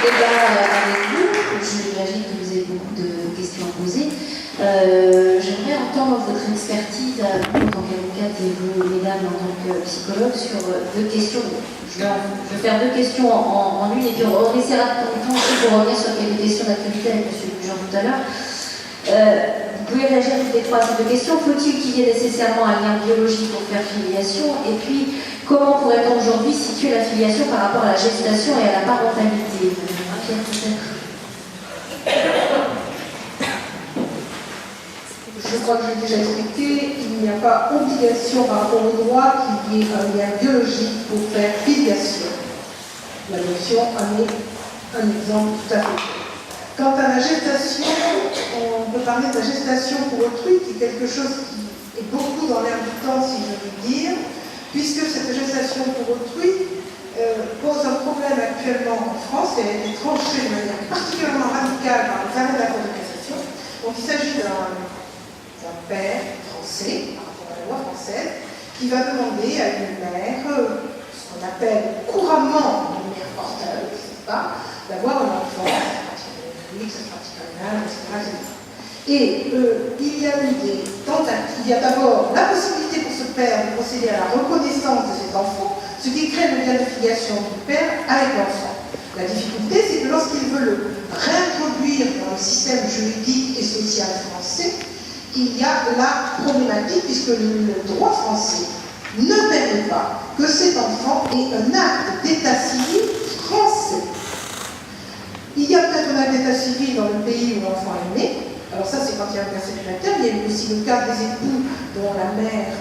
débat avec vous. J'imagine que vous avez beaucoup de questions à poser. J'aimerais entendre votre expertise à vous en tant qu'avocate et vous, mesdames, en tant que psychologue, sur deux questions. Je vais faire deux questions en une et puis on essaiera de temps aussi pour revenir sur quelques questions d'actualité avec M. Jean tout à l'heure. Vous pouvez réagir à toutes les trois à ces deux questions. Faut-il qu'il y ait nécessairement un lien biologique pour faire filiation? Et puis, comment pourrait-on aujourd'hui situer la filiation par rapport à la gestation et à la parentalité? Pierre, peut-être. Je crois que j'ai déjà expliqué, il n'y a pas obligation par rapport au droit qu'il y ait un lien biologique pour faire filiation. L'adoption en est un exemple tout à fait. Quant à la gestation, on peut parler de la gestation pour autrui, qui est quelque chose qui est beaucoup dans l'air du temps, si je veux dire, puisque cette gestation pour autrui pose un problème actuellement en France, et elle a été tranchée de manière particulièrement radicale par les arrêts de la Cour de cassation. Donc il s'agit d'un père français, par rapport à la loi française, qui va demander à une mère, ce qu'on appelle couramment une mère porteuse, n'est-ce pas, d'avoir un enfant, ça se pratique à l'âge, etc. Et il y a eu des tentatives. Il y a d'abord la possibilité pour ce père de procéder à la reconnaissance de cet enfant, ce qui crée le lien de filiation du père avec l'enfant. La difficulté, c'est que lorsqu'il veut le réintroduire dans le système juridique et social français, il y a la problématique, puisque le droit français ne permet pas que cet enfant ait un acte d'état civil français. Il y a peut-être un acte d'état civil dans le pays où l'enfant est né. Alors ça, c'est quand il y a un persécuteur. Il y a aussi le cas des époux dont la mère,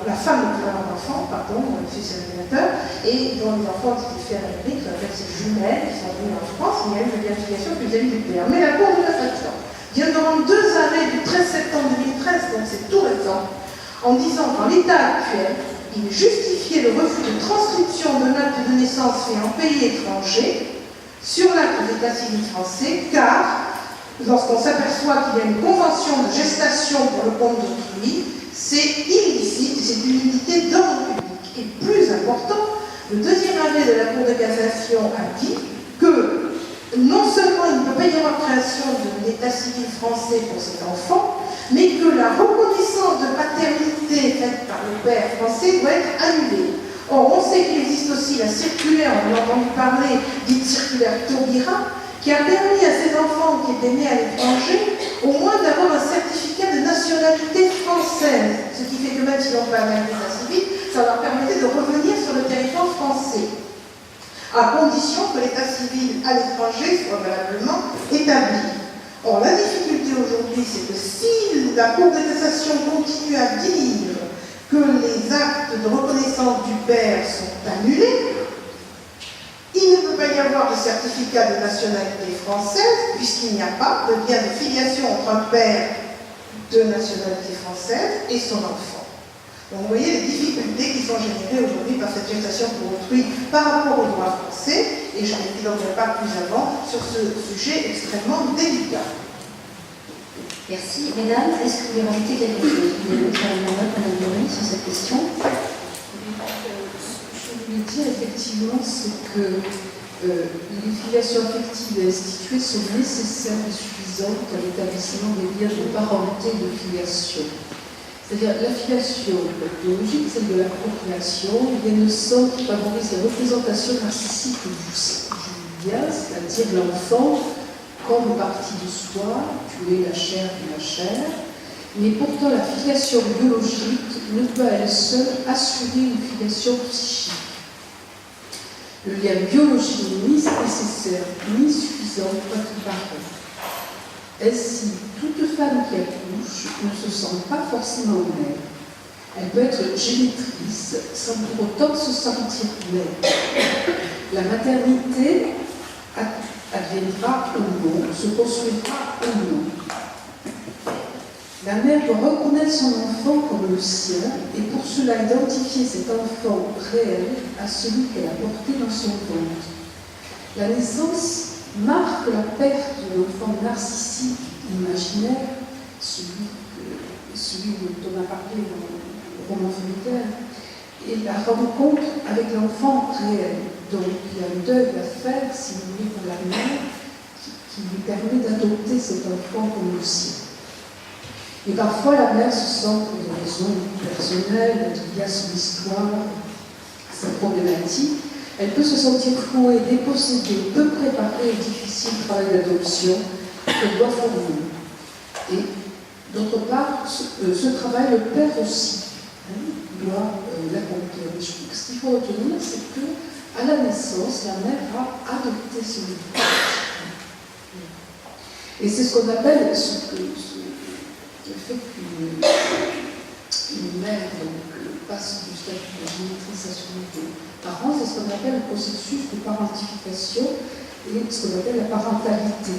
la femme ne peut avoir d'enfant, pardon, le fils sénateur, et dont les enfants ont été faits en Amérique, avec ses jumelles qui sont venues en France, mais il y a eu une vérification vis-à-vis du père. Mais la Cour de cassation vient de rendre deux arrêts du 13 septembre 2013, donc c'est tout récent, en disant qu'en l'état actuel, il justifiait le refus de transcription d'un acte de naissance fait en pays étranger sur l'acte d'état civil français, car lorsqu'on s'aperçoit qu'il y a une convention de gestation pour le compte d'autrui, c'est illicite, c'est une unité d'ordre public. Et plus important, le deuxième arrêt de la Cour de cassation a dit que non seulement il ne peut pas y avoir création de l'état civil français pour cet enfant, mais que la reconnaissance de paternité faite par le père français doit être annulée. Or, on sait qu'il existe aussi la circulaire, on a entendu parler, dite circulaire Taubira, qui a permis à ces enfants qui étaient nés à l'étranger, au moins d'avoir un certificat de nationalité française. Ce qui fait que même s'ils n'ont pas un état civil, ça leur permettait de revenir sur le territoire français, à condition que l'état civil à l'étranger soit valablement établi. Or, la difficulté aujourd'hui, c'est que si la Cour de cassation continue à dire que les actes de reconnaissance du père sont annulés, il ne peut pas y avoir de certificat de nationalité française, puisqu'il n'y a pas de lien de filiation entre un père de nationalité française et son enfant. Donc vous voyez les difficultés qui sont générées aujourd'hui par cette gestation pour autrui par rapport au droit français, et j'en épiloguerai pas plus avant sur ce sujet extrêmement délicat. Merci. Mesdames, est-ce que vous voulez rajouter quelque chose? Vous voulez faire une note, Madame Dory, sur cette question? Je voulais dire effectivement, c'est que les filiations affectives instituées sont nécessaires et suffisantes à l'établissement des liens de parenté et de filiation. C'est-à-dire la filiation biologique, celle de la procréation, il y a une sorte qui favorise la représentation narcissique du lien, c'est-à-dire l'enfant comme partie de soi, tu es la chair de la chair, mais pourtant la filiation biologique ne peut à elle seule assurer une filiation psychique. Le lien biologique n'est ni nécessaire ni suffisant pour être parent. Ainsi, toute femme qui accouche ne se sent pas forcément mère. Elle peut être génitrice sans pour autant se sentir mère. La maternité adviendra ou non, se construira ou non. La mère doit reconnaître son enfant comme le sien et pour cela identifier cet enfant réel à celui qu'elle a porté dans son ventre. La naissance marque la perte de l'enfant narcissique imaginaire, celui dont on a parlé dans le roman Fontaine, et la rencontre avec l'enfant réel. Donc il y a un deuil à faire, si vous voulez, pour la mère, qui lui permet d'adopter cet enfant comme le sien. Et parfois, la mère se sent, pour des raisons personnelles, il y a son histoire, sa problématique, elle peut se sentir flouée, dépossédée, peu préparée et difficile travail d'adoption qu'elle doit fournir. Et d'autre part, ce travail, le père aussi doit l'accomplir. Ce qu'il faut retenir, c'est qu'à la naissance, la mère a adopté son enfant. Et c'est ce qu'on appelle le fait qu'une mère passe du statut de génitrice à celui de parent, c'est ce qu'on appelle le processus de parentification et ce qu'on appelle la parentalité.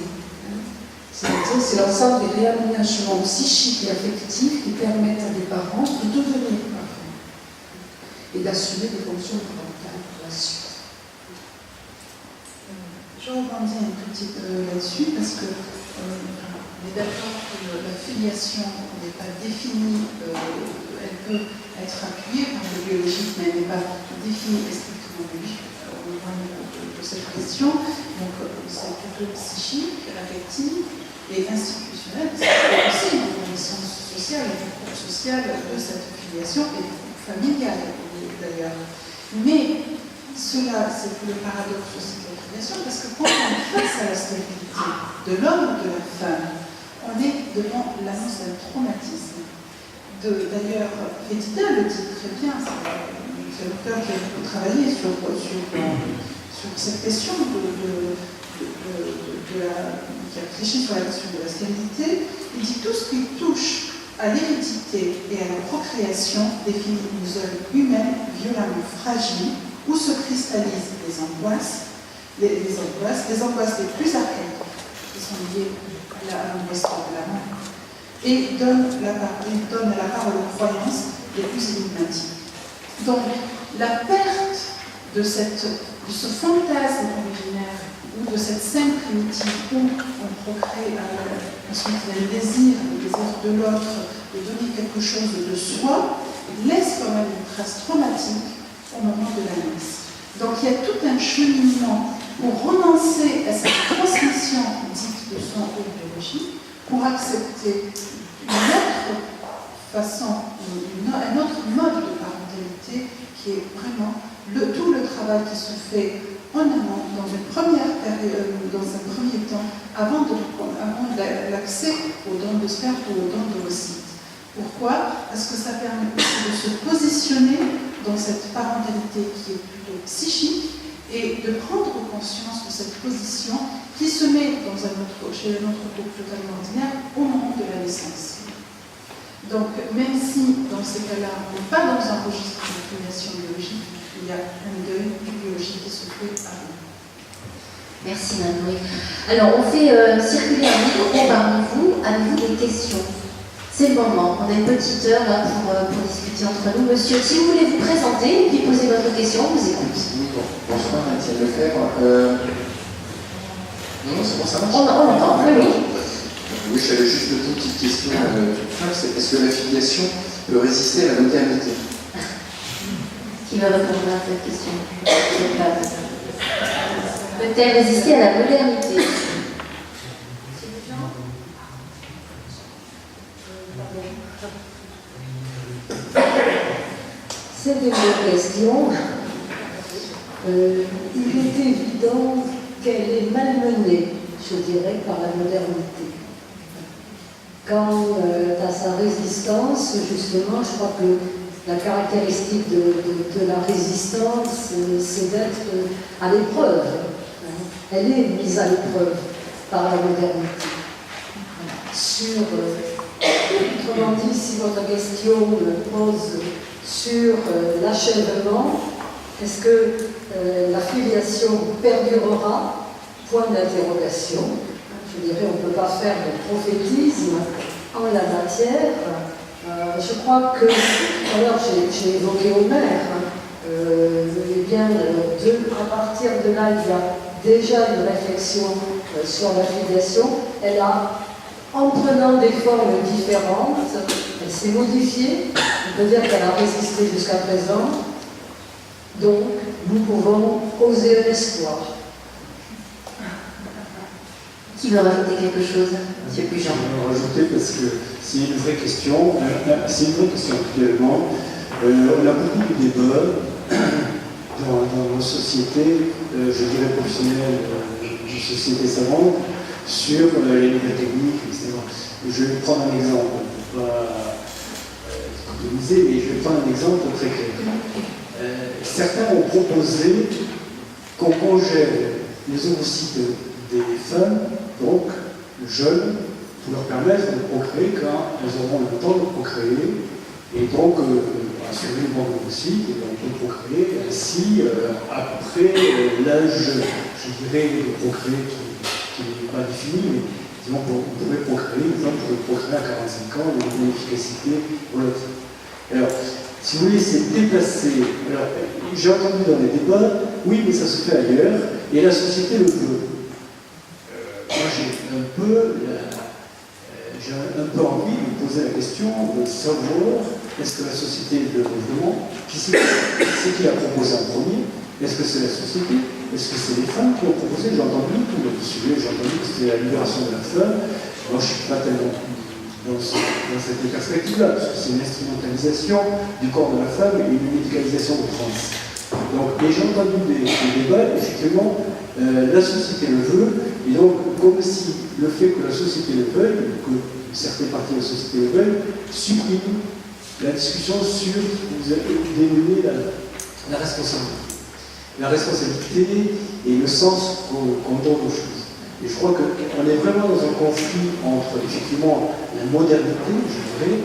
C'est-à-dire, c'est l'ensemble des réaménagements psychiques et affectifs qui permettent à des parents de devenir parents et d'assumer des fonctions parentales pour la suite. Je rebondis un petit peu là-dessus parce que on est d'accord que la filiation n'est pas définie, elle peut être appuyée par le biologique, mais elle n'est pas définie strictement biologique au niveau de cette question. Donc c'est plutôt psychique, affective et institutionnelle, c'est aussi une connaissance sociale et du groupe social de cette filiation et du groupe familial d'ailleurs. Mais cela, c'est le paradoxe aussi de la filiation, parce que quand on est face à la stabilité de l'homme ou de la femme, on est devant l'annonce d'un traumatisme. D'ailleurs, Fédida le dit très bien, c'est l'auteur qui a beaucoup travaillé sur cette question qui a réfléchi sur la question de la stérilité. Il dit tout ce qui touche à l'hérédité et à la procréation définit une zone humaine violemment fragile où se cristallisent les angoisses les plus archaïques qui sont liées à l'angoisse de la mort et donnent la parole aux croyances les plus énigmatiques. Donc, la perte de ce fantasme originaire ou de cette scène primitive où on procrée, ensuite il y a le désir de l'autre, de donner quelque chose de soi, laisse quand même une trace traumatique au moment de la naissance. Donc il y a tout un cheminement pour renoncer à cette transmission dite de son haut biologique, pour accepter une autre façon, un autre mode de parentalité qui est vraiment tout le travail qui se fait en amont, dans une première période, dans un premier temps, avant l'accès aux dons de sperme ou aux dons d'ovocytes. Pourquoi ? Parce que ça permet aussi de se positionner dans cette parentalité qui est plutôt psychique et de prendre conscience de cette position qui se met chez un autre groupe totalement ordinaire au moment de la naissance. Donc, même si dans ces cas-là, on n'est pas dans un registre de filiation biologique, il y a un deuil du biologique qui se fait avant. Merci Marie. Alors, on fait circuler un micro parmi vous. Avez-vous des questions ? C'est le moment. On a une petite heure là pour discuter entre nous. Monsieur, si vous voulez vous présenter et puis poser votre question, on vous écoute. Bonsoir, Étienne Lefebvre. Non, c'est bon, ça marche. On entend, oui. Oui, j'avais juste deux petites questions. C'est est-ce que la filiation peut résister à la modernité ? Qui va répondre à cette question ? Peut-elle résister à la modernité ? C'est une bonne question. Il est évident qu'elle est malmenée, je dirais, par la modernité. Quant à sa résistance, justement, je crois que la caractéristique de la résistance, c'est d'être à l'épreuve. Elle est mise à l'épreuve par la modernité. Autrement dit, si votre question me pose sur l'achèvement, est-ce que la filiation perdurera ? Point d'interrogation. Je dirais, on ne peut pas faire de prophétisme en la matière. Je crois que, alors j'ai évoqué Homère, à partir de là, il y a déjà une réflexion sur la filiation. Elle a, en prenant des formes différentes, elle s'est modifiée. On peut dire qu'elle a résisté jusqu'à présent. Donc, nous pouvons oser un espoir. Qui veut rajouter quelque chose, Monsieur Pujan? Je vais rajouter parce que c'est une vraie question. C'est une vraie question actuellement. On a beaucoup de débats dans nos sociétés, je dirais professionnelles, nos sociétés savantes, sur les nouvelles techniques, etc. Je vais prendre un exemple, pas économiser, mais je vais prendre un exemple très clair. Certains ont proposé qu'on congèle les ovocytes des femmes, donc jeunes, pour leur permettre de procréer quand elles auront le temps de procréer, et donc assurer le manque d'ovocytes, et on peut procréer ainsi après l'âge, je dirais, de procréer qui n'est pas défini, mais disons on pourrait procréer, une femme pourrait procréer à 45 ans, avec une efficacité relative. Alors, si vous voulez, c'est déplacé. Alors, j'ai entendu dans les débats, oui, mais ça se fait ailleurs, et la société le veut. Moi, j'ai un peu envie de me poser la question de savoir est-ce que la société le veut vraiment? Qui c'est qui l'a proposé en premier? Est-ce que c'est la société? Est-ce que c'est les femmes qui ont proposé? J'ai entendu tout le sujet, j'ai entendu que c'était la libération de la femme. Moi, je ne suis pas tellement dans cette perspective-là, parce que c'est une instrumentalisation du corps de la femme et une médicalisation de trans. Donc, et j'ai entendu des débats, effectivement, la société le veut, et donc, comme si le fait que la société le veuille, que certaines parties de la société le veuillent, supprime la discussion sur, vous avez dénommé la responsabilité. La responsabilité et le sens qu'on donne aux choses. Et je crois qu'on est vraiment dans un conflit entre, effectivement, la modernité, je dirais,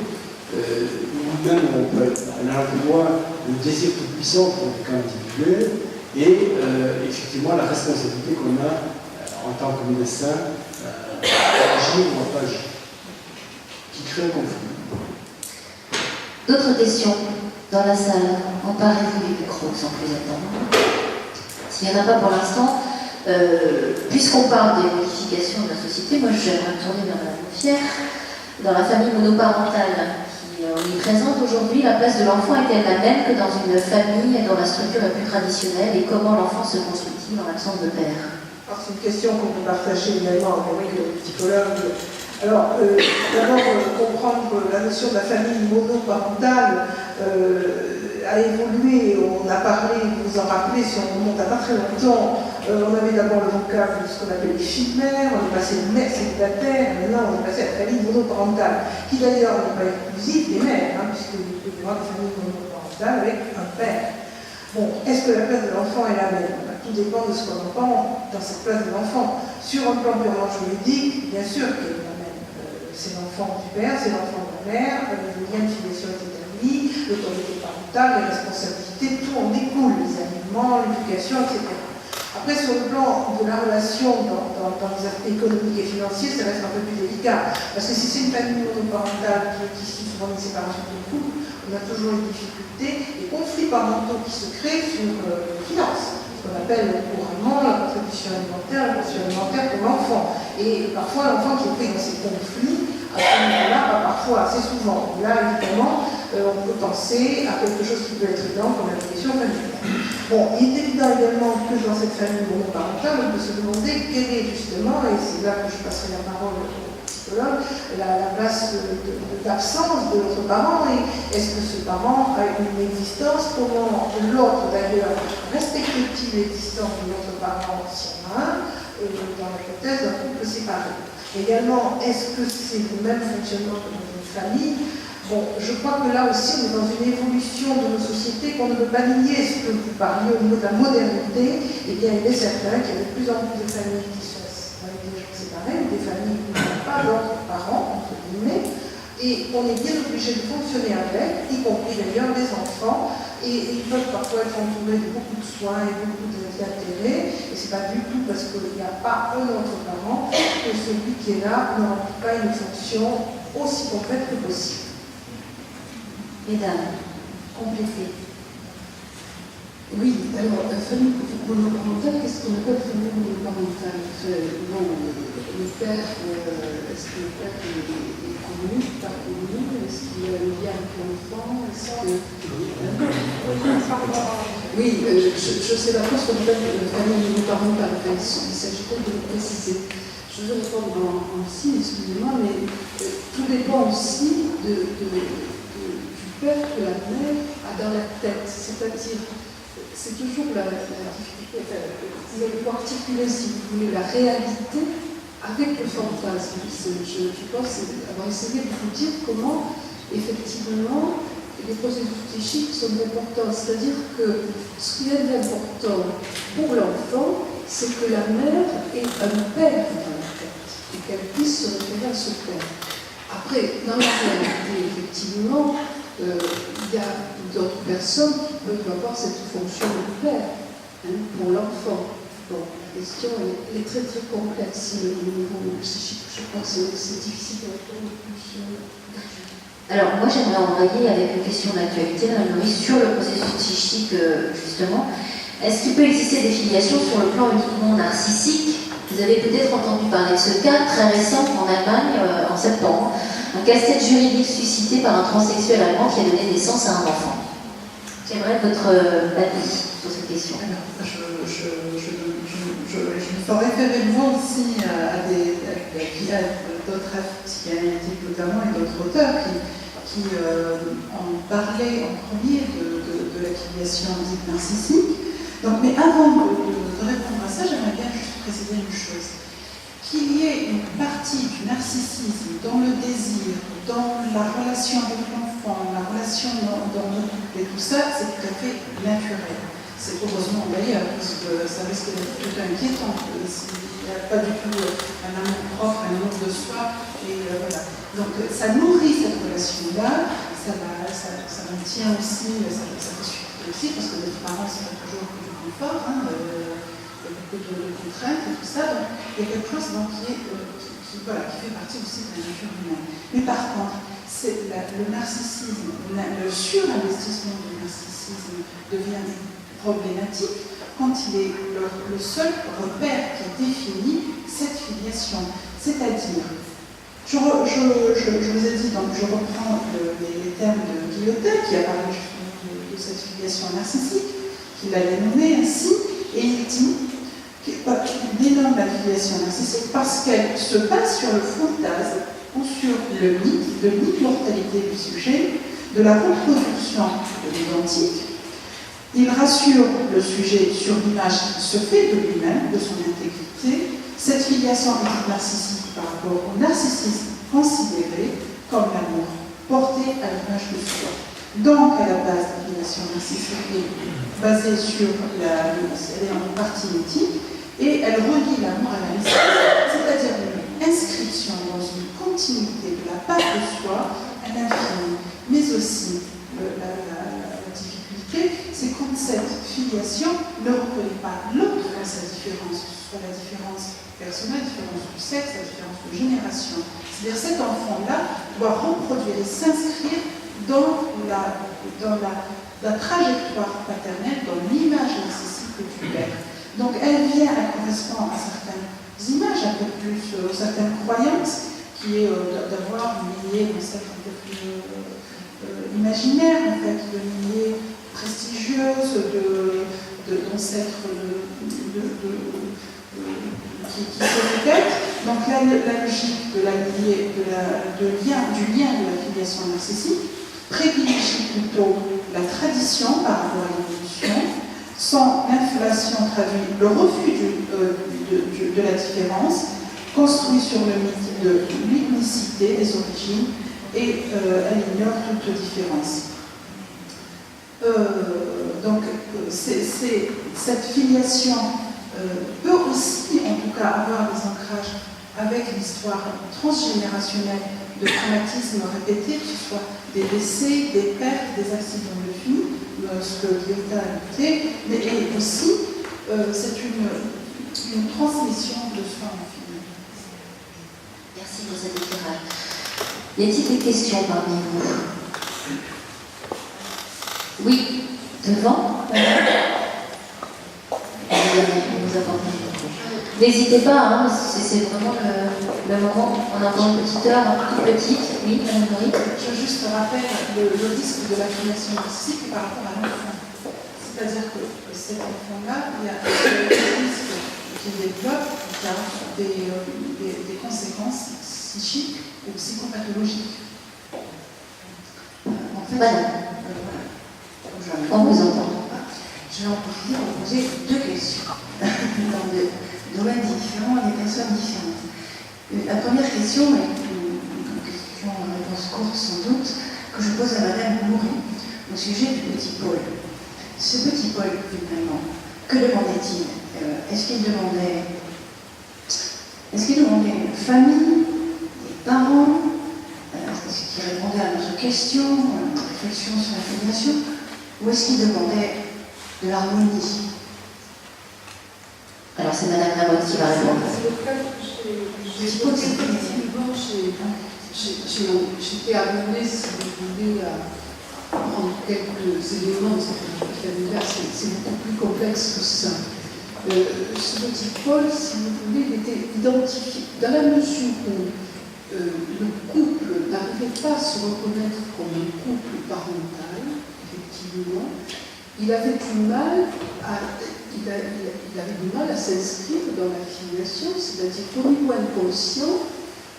où même on a plus loin le désir tout-puissant pour le cas individuel, et effectivement la responsabilité qu'on a en tant que médecin à agir ou à pas agir, qui crée un conflit. D'autres questions dans la salle? Emparez-vous du micro sans plus attendre. S'il n'y en a pas pour l'instant, puisqu'on parle des modifications de la société, moi j'aimerais me tourner vers Mme Fière. Dans la famille monoparentale qui est présente aujourd'hui, la place de l'enfant est-elle la même que dans une famille dont la structure est plus traditionnelle, et comment l'enfant se construit-il en l'absence de père? C'est une question qu'on peut partager également avec le psychologue. Alors, d'abord, comprendre la notion de la famille monoparentale a évolué. On a parlé, vous vous en rappelez, si on remonte à pas très longtemps, on avait d'abord le vocable de ce qu'on appelle les filles-mères, on est passé de mère célibataire, maintenant on est passé à la famille monoparentale, qui d'ailleurs n'est pas exclusive des mères, puisqu'il peut y avoir des familles monoparentales avec un père. Bon, est-ce que la place de l'enfant est la même? Tout dépend de ce qu'on entend dans cette place de l'enfant. Sur un plan purement juridique, bien sûr qu'elle est la même. C'est l'enfant du père, c'est l'enfant de la mère, le lien de filiation est établi, l'autorité parentale, les responsabilités, tout en découle, les aliments, l'éducation, etc. Après, sur le plan de la relation dans les aspects économiques et financiers, ça reste un peu plus délicat. Parce que si c'est une famille monoparentale qui suit souvent une séparation de couple, on a toujours une difficulté, des conflits parentaux qui se créent sur les finances. Ce qu'on appelle couramment la contribution alimentaire, la pension alimentaire pour l'enfant. Et parfois, l'enfant qui est pris dans ces conflits, à ce moment-là, pas parfois, assez souvent. Là, évidemment, on peut penser à quelque chose qui peut être évident comme la question familiale. Bon, il est évident également que dans cette famille monoparentale, on peut se demander quelle est justement, et c'est là que je passerai la parole au psychologue, la place d'absence de notre parent, et est-ce que ce parent a une existence, comment l'autre d'ailleurs respecte-t-il l'existence de notre parent si on a un, dans l'hypothèse d'un couple séparé. Également, est-ce que c'est le même fonctionnement que dans une famille? Bon, je crois que là aussi, on est dans une évolution de nos sociétés qu'on ne peut pas nier. Ce que vous parliez au niveau de la modernité, eh bien, il est certain qu'il y a de plus en plus de familles qui sont avec des gens séparés, ou des familles qui n'ont pas d'autres parents, entre guillemets, et on est bien obligé de fonctionner avec, y compris d'ailleurs les enfants, et ils peuvent parfois être entourés de beaucoup de soins et beaucoup d'intérêt, et c'est pas du tout parce qu'il n'y a pas un autre parent que celui qui est là ne remplit pas une fonction aussi complète que possible. Mesdames, complétez. Oui, alors, famille monoparentale, qu'est-ce qu'on appelle famille monoparentale? Bon, le père, est-ce que le père est connu, pas connu? Est-ce qu'il y a un lien avec l'enfant? Est-ce que... Oui, je sais pas trop ce qu'on appelle famille monoparentale. Il s'agit peut-être de le préciser. Je vais répondre en si, excusez-moi, mais tout dépend aussi du père que la mère a dans la tête. C'est-à-dire, c'est toujours la difficulté. Vous allez pouvoir articuler, si vous voulez, la réalité avec le fantasme. Je pense avoir essayé de vous dire comment, effectivement, les processus psychiques sont importants. C'est-à-dire que ce qui est important pour l'enfant, c'est que la mère ait un père dans la tête et qu'elle puisse se référer à ce père. Après, dans la réalité, effectivement, il y a d'autres personnes qui peuvent avoir cette fonction de père pour l'enfant. Bon, la question elle est très très complexe au niveau psychique. Je crois que c'est difficile à répondre plus. Alors moi j'aimerais envoyer avec une question d'actualité, Madame Maurice, sur le processus psychique justement. Est-ce qu'il peut exister des filiations sur le plan uniquement narcissique? Vous avez peut-être entendu parler de ce cas très récent en Allemagne en septembre, un casse-tête juridique suscité par un transsexuel allemand qui a donné naissance à un enfant. J'aimerais votre avis sur cette question. Alors, je me fais référer moi aussi à d'autres psychanalytiques notamment et d'autres auteurs qui ont parlé en premier de la filiation dite narcissique. Donc, mais avant de répondre à ça, j'aimerais bien juste préciser une chose. Qu'il y ait une partie du narcissisme dans le désir, dans la relation avec l'enfant, la relation dans le couple et tout ça, c'est tout à fait naturel. C'est heureusement d'ailleurs, parce que ça risque d'être tout inquiétant. Il n'y a pas du tout un amour propre, un amour de soi, et voilà. Donc ça nourrit cette relation-là, ça maintient aussi, ça fait supporter aussi, parce que les parents, c'est pas toujours du confort, il y a beaucoup de contraintes et tout ça, donc il y a quelque chose donc, qui fait partie aussi de la nature humaine. Mais par contre, le narcissisme, le surinvestissement du narcissisme devient problématique quand il est le seul repère qui définit cette filiation. C'est-à-dire, je vous ai dit, donc je reprends les termes de Guillotin qui a parlé justement de cette filiation narcissique, qu'il a dénommée ainsi, et il dit qu'il dénomme la filiation narcissique parce qu'elle se base sur le fantasme ou sur le mythe de l'immortalité du sujet, de la reproduction de l'identique. Il rassure le sujet sur l'image qui se fait de lui-même, de son intégrité. Cette filiation est narcissique par rapport au narcissisme considéré comme l'amour, porté à l'image de soi. Donc, à la base, la filiation narcissique est basée sur elle est en partie éthique et elle relie l'amour à la naissance, c'est-à-dire une inscription dans une continuité de la part de soi à l'infini, mais aussi la difficulté, c'est quand cette filiation ne reconnaît pas l'autre dans sa différence, que ce soit la différence personnelle, la différence du sexe, la différence de génération. C'est-à-dire cet enfant-là doit reproduire et s'inscrire dans la trajectoire paternelle, dans l'image narcissique du père. Donc elle correspond à certaines images, un peu plus, certaines croyances, qui est d'avoir une lignée un peu plus imaginaire, en fait, de lignée prestigieuse, d'ancêtres qui se répètent. Donc la logique de du lien de la filiation narcissique privilégie plutôt la tradition par rapport à l'évolution. Sans l'inflation traduit le refus de la différence, construit sur le mythe de l'unicité des origines et elle ignore toute différence. Donc cette filiation peut aussi en tout cas avoir des ancrages avec l'histoire transgénérationnelle de traumatismes répétés, que ce soit des décès, des pertes, des accidents de vie, ce que Guillotin a noté, mais aussi c'est une transmission de soi en film. Merci pour cet éclairage. Y a-t-il des questions parmi vous? Oui, devant. N'hésitez pas, c'est vraiment le moment. On entend une petite heure, toute petite. Oui, Madame Maurice. Je juste rappelle le risque de la filiation narcissique par rapport à l'enfant. C'est-à-dire que cet enfant-là, il y a un risque qu'il développe qui a des conséquences psychiques ou psychopathologiques. En fait, Voilà. voilà. On vous entend. Je vais en profiter pour poser deux questions dans des domaines différents et des personnes différentes. La première question est une question en réponse courte sans doute, que je pose à Madame Moury au sujet du petit Paul. Ce petit Paul, finalement, que demandait-il? Est-ce qu'il demandait une famille, des parents? Est-ce qu'il répondait à notre question, à notre réflexion sur la filiation? Ou est-ce qu'il demandait de l'harmonie? Alors c'est Madame Lamotte qui va répondre. C'est le cas que j'ai posé. Effectivement, j'étais amenée, si vous voulez, à prendre quelques éléments de cette familiale. C'est beaucoup plus complexe que ça. Ce petit Paul, si vous voulez, il était identifié dans la mesure où le couple n'arrivait pas à se reconnaître comme un couple parental, effectivement. Il avait du mal à s'inscrire dans la filiation, c'est-à-dire qu'au niveau inconscient,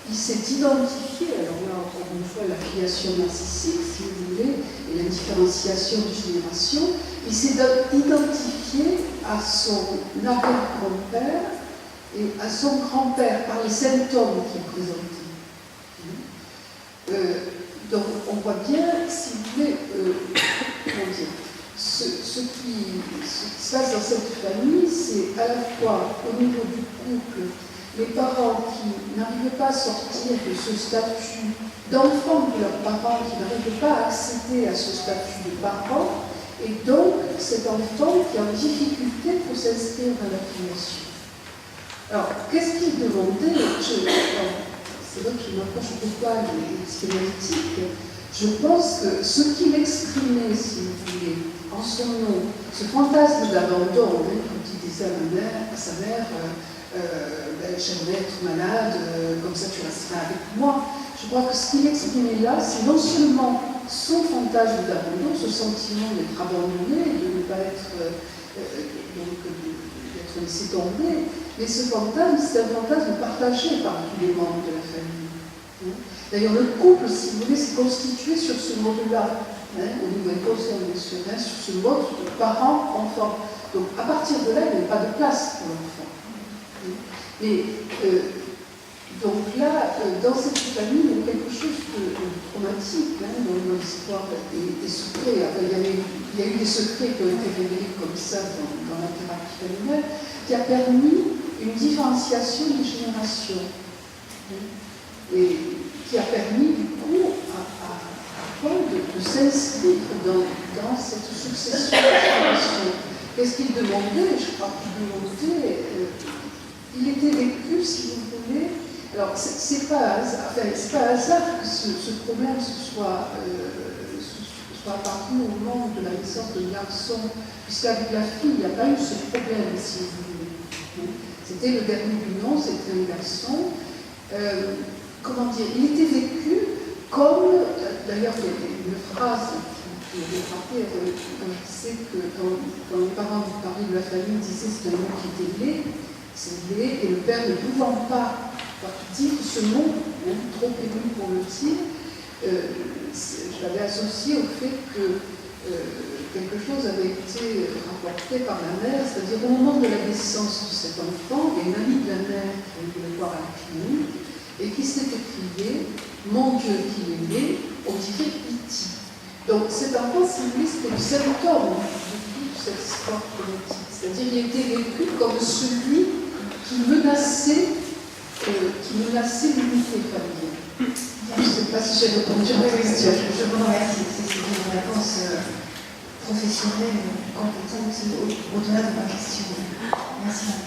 il s'est identifié, alors là encore une fois la filiation narcissique, si vous voulez, et la différenciation de génération, il s'est identifié à son arrière-grand-père et à son grand-père par les symptômes qu'il présentait. Donc on voit bien, si vous voulez, comment dire, ce qui se passe dans cette famille, c'est à la fois au niveau du couple, les parents qui n'arrivaient pas à sortir de ce statut d'enfant de leurs parents, qui n'arrivaient pas à accéder à ce statut de parent, et donc cet enfant qui est en difficulté pour s'inscrire dans la filiation. Alors, qu'est-ce qu'il demandait? C'est vrai que je m'approche beaucoup des psychanalytiques. Je pense que ce qu'il exprimait, si vous voulez, en son nom, ce fantasme d'abandon, quand il disait à sa mère, j'aimerais être malade, comme ça tu resteras avec moi. Je crois que ce qu'il exprimait là, c'est non seulement son fantasme d'abandon, ce sentiment d'être abandonné, de ne pas être, d'être laissé tomber, mais ce fantasme, c'est un fantasme partagé par tous les membres de la famille. D'ailleurs, le couple, si vous voulez, s'est constitué sur ce mode-là, au niveau inconscient émotionnel, sur ce mode de parent-enfant. Donc, à partir de là, il n'y avait pas de place pour l'enfant. Mais, donc là, dans cette famille, il y a quelque chose de traumatique dans l'histoire des secrets. Enfin, il y a eu des secrets qui ont été révélés comme ça dans la thérapie familiale, qui a permis une différenciation des générations. Et qui a permis, du coup, à Paul de s'inscrire dans cette succession de générations. Qu'est-ce qu'il demandait? Je crois qu'il demandait, il était vécu, si vous voulez. Alors, c'est pas hasard que ce problème soit apparu au moment de la naissance de garçon, puisqu'avec la fille, il n'y a pas eu ce problème, si vous voulez. C'était le dernier du nom, c'était un garçon. Comment dire, il était vécu comme, d'ailleurs il y a une phrase qui est frappée, c'est que quand les parents parlaient de la famille, ils disaient c'est un mot qui était laid, c'est laid, et le père ne pouvant pas dire ce mot, trop ému pour le dire, je l'avais associé au fait que quelque chose avait été rapporté par la mère, c'est-à-dire au moment de la naissance de cet enfant, il y a une amie de la mère qui voulait voir la clinique, et qui s'était crié « Mon Dieu, qu'il est né, on dirait Iti ». Donc cet enfant, si vous voulez, c'était le symptôme de toute cette histoire politique. C'est-à-dire qu'il était vécu comme celui qui menaçait l'unité familiale. Je ne sais pas si j'ai répondu à votre question. Je vous remercie. C'est une réponse professionnelle, compétente, au-delà de ma question. Merci.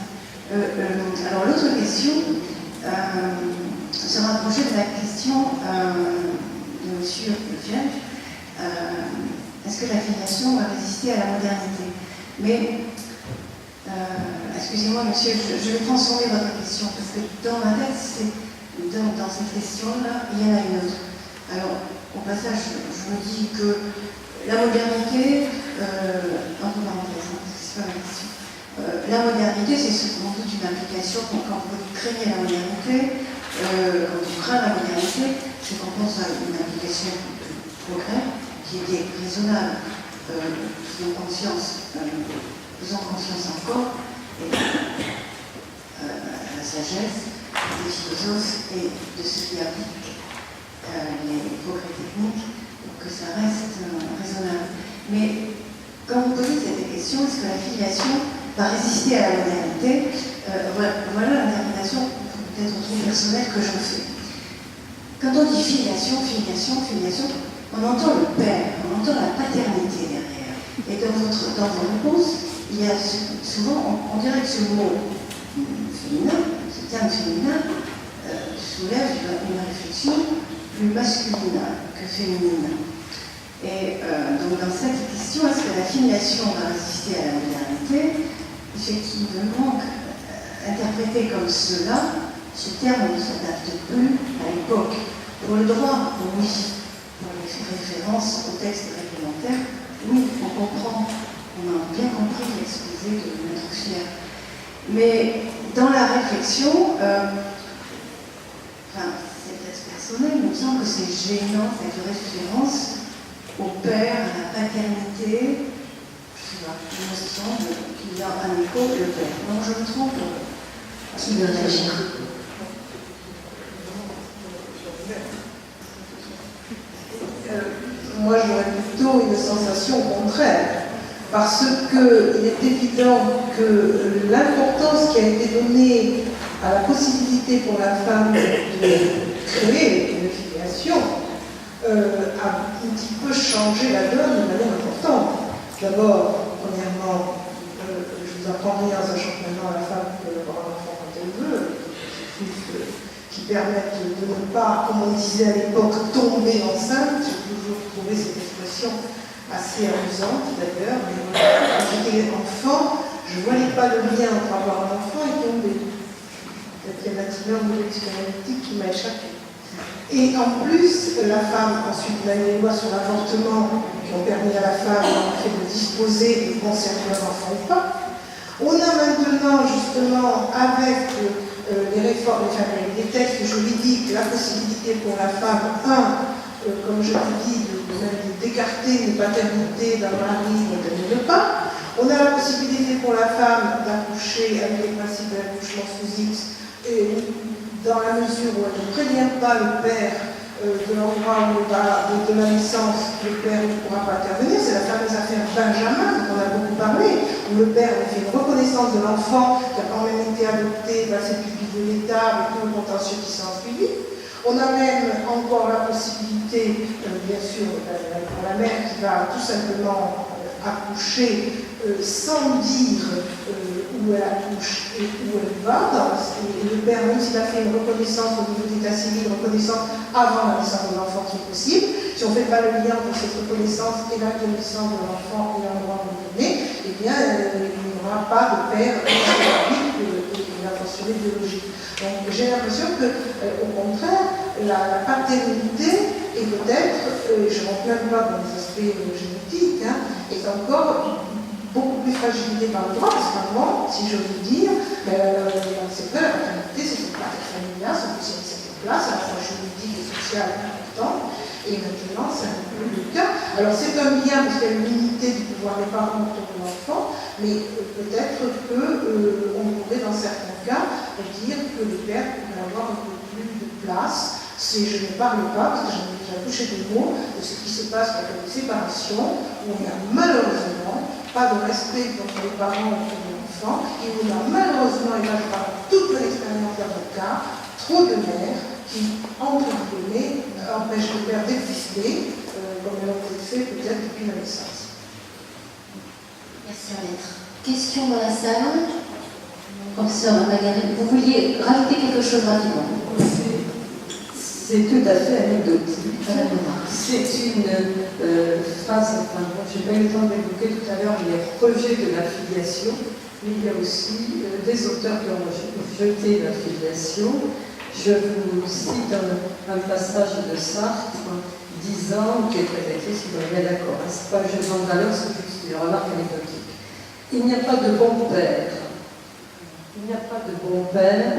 Alors l'autre question se rapprocher de la question de M. Lefebvre. Est-ce que la filiation va résister à la modernité? Mais, excusez-moi monsieur, je vais transformer votre question, parce que dans ma tête, dans cette question-là, il y en a une autre. Alors, au passage, je me dis que la modernité, entre parenthèses, hein, c'est pas ma question. La modernité, c'est sans doute une application, quand vous craignez la modernité, quand on craint la modernité, c'est qu'on pense à une application du progrès qui était raisonnable, faisant confiance encore à la sagesse des philosophes et de ceux qui appliquent les progrès techniques pour que ça reste raisonnable. Mais quand vous posez cette question, est-ce que la filiation va résister à la modernité? Voilà l'interprétation peut-être trop personnelle que j'en fais. Quand on dit filiation, on entend le père, on entend la paternité derrière. Et dans vos réponses, il y a souvent, on dirait que ce mot féminin, ce terme féminin, soulève une réflexion plus masculine que féminine. Et donc dans cette question, est-ce que la filiation va résister à la modernité? Effectivement, interprété comme cela, ce terme ne s'adapte plus à l'époque. Pour le droit, oui. Pour les références au texte réglementaire, oui, on comprend, on a bien compris l'exposé de Maître Fier. Mais dans la réflexion, c'est peut-être personnel, il me semble que c'est gênant cette référence au père, à la paternité. Il me semble qu'il y a un écho le père. Donc je me trompe. Qui veut réagir? Moi, j'aurais plutôt une sensation contraire, parce qu'il est évident que l'importance qui a été donnée à la possibilité pour la femme de créer une filiation a un petit peu changé la donne de manière importante. D'abord, premièrement, je vous apprends rien en sachant que maintenant la femme peut avoir un enfant quand elle veut, qui permettent de ne pas, comme on disait à l'époque, tomber enceinte. J'ai toujours trouvé cette expression assez amusante d'ailleurs, mais quand j'étais enfant, je ne voyais pas le lien entre avoir un enfant et tomber. Peut-être qu'il y a maintenant une psychanalytique qui m'a échappé. Et en plus, la femme, ensuite, on a eu les lois sur l'avortement qui ont permis à la femme en fait, de disposer de conserver un enfant ou pas. On a maintenant, justement, avec les réformes, les textes juridiques, la possibilité pour la femme, comme je l'ai dit, d'écarter une paternité d'un mari dont elle ne veut pas. On a la possibilité pour la femme d'accoucher avec les principes de l'accouchement sous X, et dans la mesure où elle ne prévient pas le père de l'endroit de la naissance, le père ne pourra pas intervenir. C'est la fameuse affaire Benjamin dont on a beaucoup parlé, où le père a fait une reconnaissance de l'enfant qui a quand même été adopté par cette pupille de l'État avec tout le contentieux qui s'en suivi. On a même encore la possibilité, bien sûr, pour la mère qui va tout simplement accoucher sans dire où elle accouche et où elle va. Et le père, même s'il a fait une reconnaissance au niveau d'état civil, une reconnaissance avant la naissance de l'enfant qui est possible, si on ne fait pas le lien entre cette reconnaissance et la connaissance de l'enfant et l'endroit où il est né, eh bien, il n'y aura pas de père et la mentionné biologique. Donc j'ai l'impression que, au contraire, la paternité est peut-être, je ne rentre même pas dans les aspects génétiques, est encore beaucoup plus fragilisée par le droit, parce qu'avant, si je veux dire, c'est que la paternité, c'est une place familiale, c'est une place à la fois juridique et sociale importante, et maintenant, c'est un peu le cas. Alors c'est un lien, parce qu'il y a une unité du pouvoir des parents autour de l'enfant, mais peut-être qu'on pourrait, dans certains cas, dire que le père pourrait avoir un peu plus de place. Je ne parle pas, parce que j'en ai déjà touché des mots, de ce qui se passe avec les séparations, où on a malheureusement pas de respect entre les parents et l'enfant, et où on a malheureusement, et là je parle de toute mon expérience d'avocat, trop de mères qui, entre guillemets, empêchent le père d'exister, comme elles l'ont fait peut-être depuis la naissance. Merci Maître. Question dans la salle. Professeur Magarine, vous vouliez rajouter quelque chose rapidement? C'est tout à fait anecdotique. C'est une phrase, je n'ai pas eu le temps d'évoquer tout à l'heure, les rejets de la filiation, mais il y a aussi des auteurs qui ont rejeté la filiation. Je vous cite un passage de Sartre, 10 ans qui est traité, si vous êtes d'accord. C'est pas un jugement de valeur, c'est juste une remarque anecdotique. Il n'y a pas de bon père. Il n'y a pas de bon père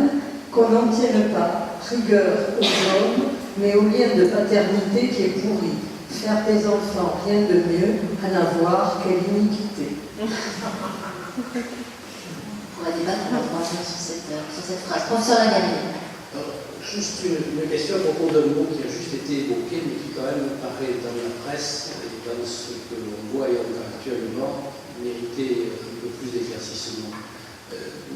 qu'on n'en tienne pas rigueur aux hommes, mais au lien de paternité qui est pourri. Faire des enfants, rien de mieux à n'avoir qu'est l'iniquité. On pourrait débattre sur cette phrase. Professeur Lagarrigue. Juste une question à propos d'un mot qui a juste été évoqué, mais qui quand même paraît dans la presse et dans ce que l'on voit et entend actuellement mériter un peu plus d'éclaircissement.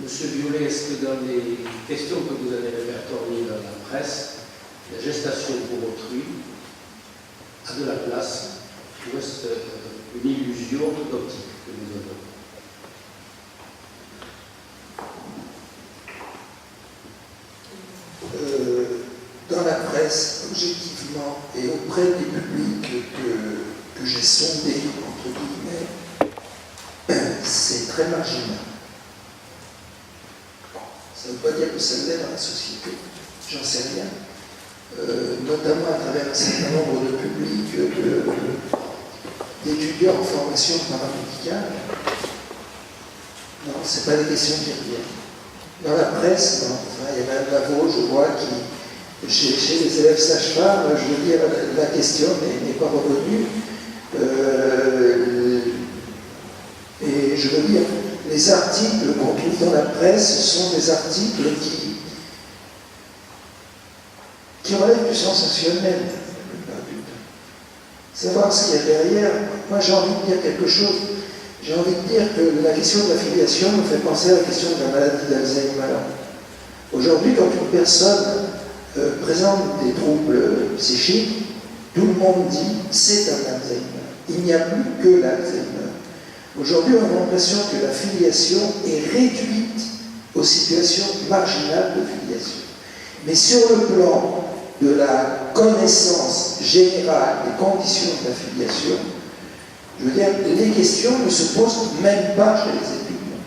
Monsieur Violet, est-ce que dans les questions que vous avez répertoriées dans la presse, la gestation pour autrui a de la place ou est-ce une illusion d'optique que nous avons? Dans la presse, objectivement, et auprès des publics que j'ai sondés, entre guillemets, c'est très marginal. Ça ne veut pas dire que ça l'est dans la société, j'en sais rien. Notamment à travers un certain nombre de publics d'étudiants en formation paramédicale. Non, ce n'est pas des questions qui reviennent. Dans la presse, non. Enfin, il y a même Lavaux, je vois, qui, chez les élèves sages-femmes, je veux dire, la question n'est pas revenue. Et je veux dire, les articles qu'on trouve dans la presse sont des articles qui relèvent du sensationnel, la plupart du temps. Savoir ce qu'il y a derrière, moi j'ai envie de dire quelque chose. J'ai envie de dire que la question de la filiation me fait penser à la question de la maladie d'Alzheimer. Aujourd'hui, quand une personne présente des troubles psychiques, tout le monde dit c'est un Alzheimer. Il n'y a plus que l'Alzheimer. Aujourd'hui, on a l'impression que la filiation est réduite aux situations marginales de filiation. Mais sur le plan de la connaissance générale des conditions de la filiation, je veux dire, les questions ne se posent même pas chez les étudiants.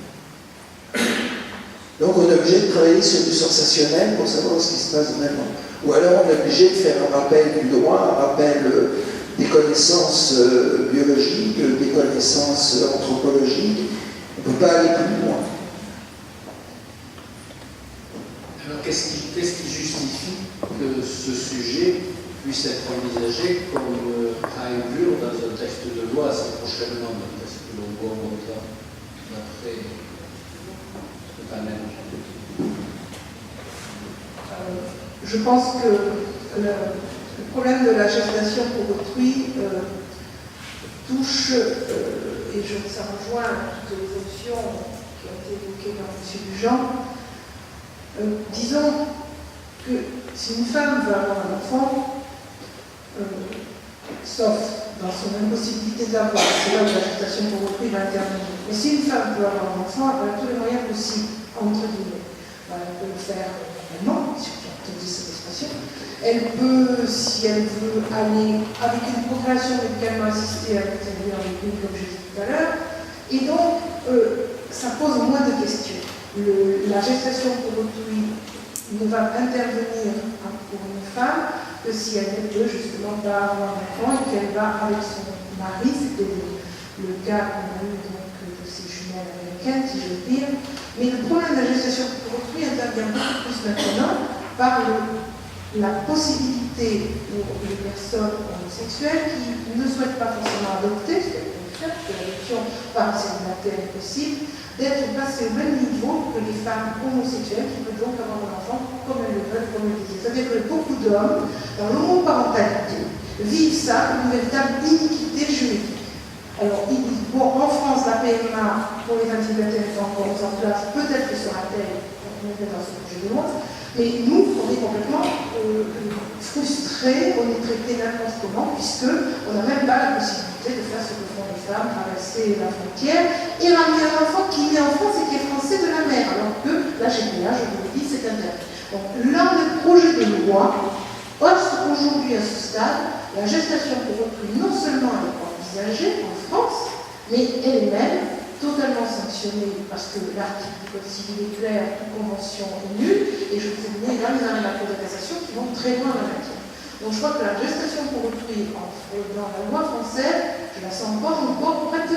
Donc on est obligé de travailler sur du sensationnel pour savoir ce qui se passe vraiment. Ou alors on est obligé de faire un rappel du droit, un rappel des connaissances biologiques, des connaissances anthropologiques. On ne peut pas aller plus loin. Alors qu'est-ce qui justifie que ce sujet puisse être envisagé comme réinvure dans un texte de loi assez prochainement, d'après ce que l'on voit en montant, d'après le panel? Je pense que le problème de la gestation pour autrui touche, et ça rejoint toutes les options qui ont été évoquées par M. Dujean, disons que si une femme veut avoir un enfant, sauf dans son impossibilité de l'avoir, c'est là où la gestation pour autrui va intervenir. Mais si une femme veut avoir un enfant, elle a tous les moyens possibles, entre guillemets. Elle peut le faire vraiment, si on peut dire cette expression. Elle peut, si elle veut aller avec une procréation médicalement assistée, elle peut aller en clinique, comme j'ai dit tout à l'heure. Et donc, ça pose moins de questions. La gestation pour autrui ne va intervenir pour une femme que si elle ne peut justement pas avoir un enfant et qu'elle va avec son mari, c'était le cas qu'on a eu donc, de ces jumelles américaines, si je veux dire. Mais le problème de la gestation pour autrui intervient beaucoup plus maintenant par la possibilité pour les personnes homosexuelles qui ne souhaitent pas forcément adopter, ce qu'elles peuvent faire, parce que l'adoption par inséminateur est possible, d'être passées au même niveau que les femmes homosexuelles qui peuvent donc avoir un enfant comme elles le veulent, comme elles le disent. C'est-à-dire que beaucoup d'hommes, dans l'homoparentalité, vivent ça, une véritable iniquité juridique. Alors, en France, la PMA pour les inséminateurs est encore en place, peut-être que sera-t-elle dans ce projet de loi, mais nous, on est complètement frustrés, on est traités n'importe comment, puisqu'on n'a même pas la possibilité de faire ce que font les femmes, traverser la frontière et ramener un enfant qui est en France et qui est français de la mère, alors que la GPA, je vous le dis, c'est interdit. Donc là, le projet de loi offre aujourd'hui à ce stade la gestation pour autrui, non seulement elle n'est pas envisagée en France, mais elle est même totalement sanctionnée parce que l'article du Code civil est clair, toute convention est nulle, et je vous ai donné là les arrêts de la Cour de cassation qui vont très loin en la matière. Donc je crois que la gestation pour autrui dans la loi française, je ne la sens pas encore prête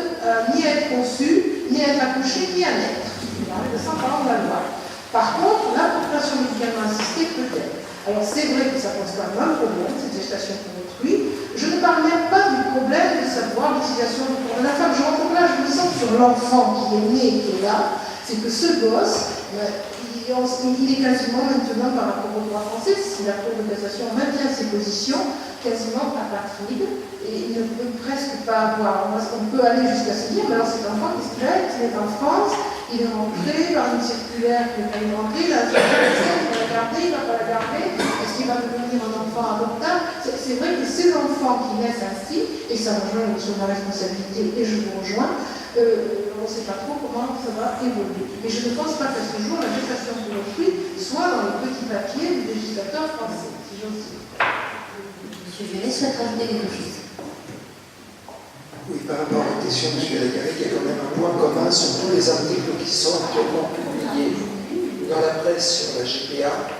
ni à être conçue, ni à être accouchée, ni à naître. Je parlais de ça en parlant de la loi. Par contre, la procréation médicalement assistée peut-être. Alors c'est vrai que ça pose quand même un problème, cette gestation pour autrui. Je ne parle même pas du problème de savoir l'utilisation du corps de la femme. Je rentre là, je me sens sur l'enfant qui est né et qui est là. C'est que ce gosse, il est quasiment maintenant par rapport au droit français, si la Cour de cassation maintient ses positions, quasiment apatride, et il ne peut presque pas avoir. On peut aller jusqu'à se dire, mais alors cet enfant, qu'est-ce qu'il a? Il est en France, il est rentré par une circulaire qui n'est pas une rentrée, il a un circulaire, il va la garder, il ne va pas la garder, est-ce qu'il va devenir un enfant adoptable? C'est vrai que ces enfants qui naissent ainsi, et ça rejoint sur ma responsabilité, et je vous rejoins, on ne sait pas trop comment ça va évoluer. Mais je ne pense pas qu'à ce jour, la gestation pour autrui soit dans les petits papiers du législateur français, si j'ose dire. Monsieur Violet souhaite rajouter quelque chose. Oui, par rapport à la question de M. Lagaré, il y a quand même un point commun sur tous les articles qui sont actuellement publiés dans la presse sur la GPA,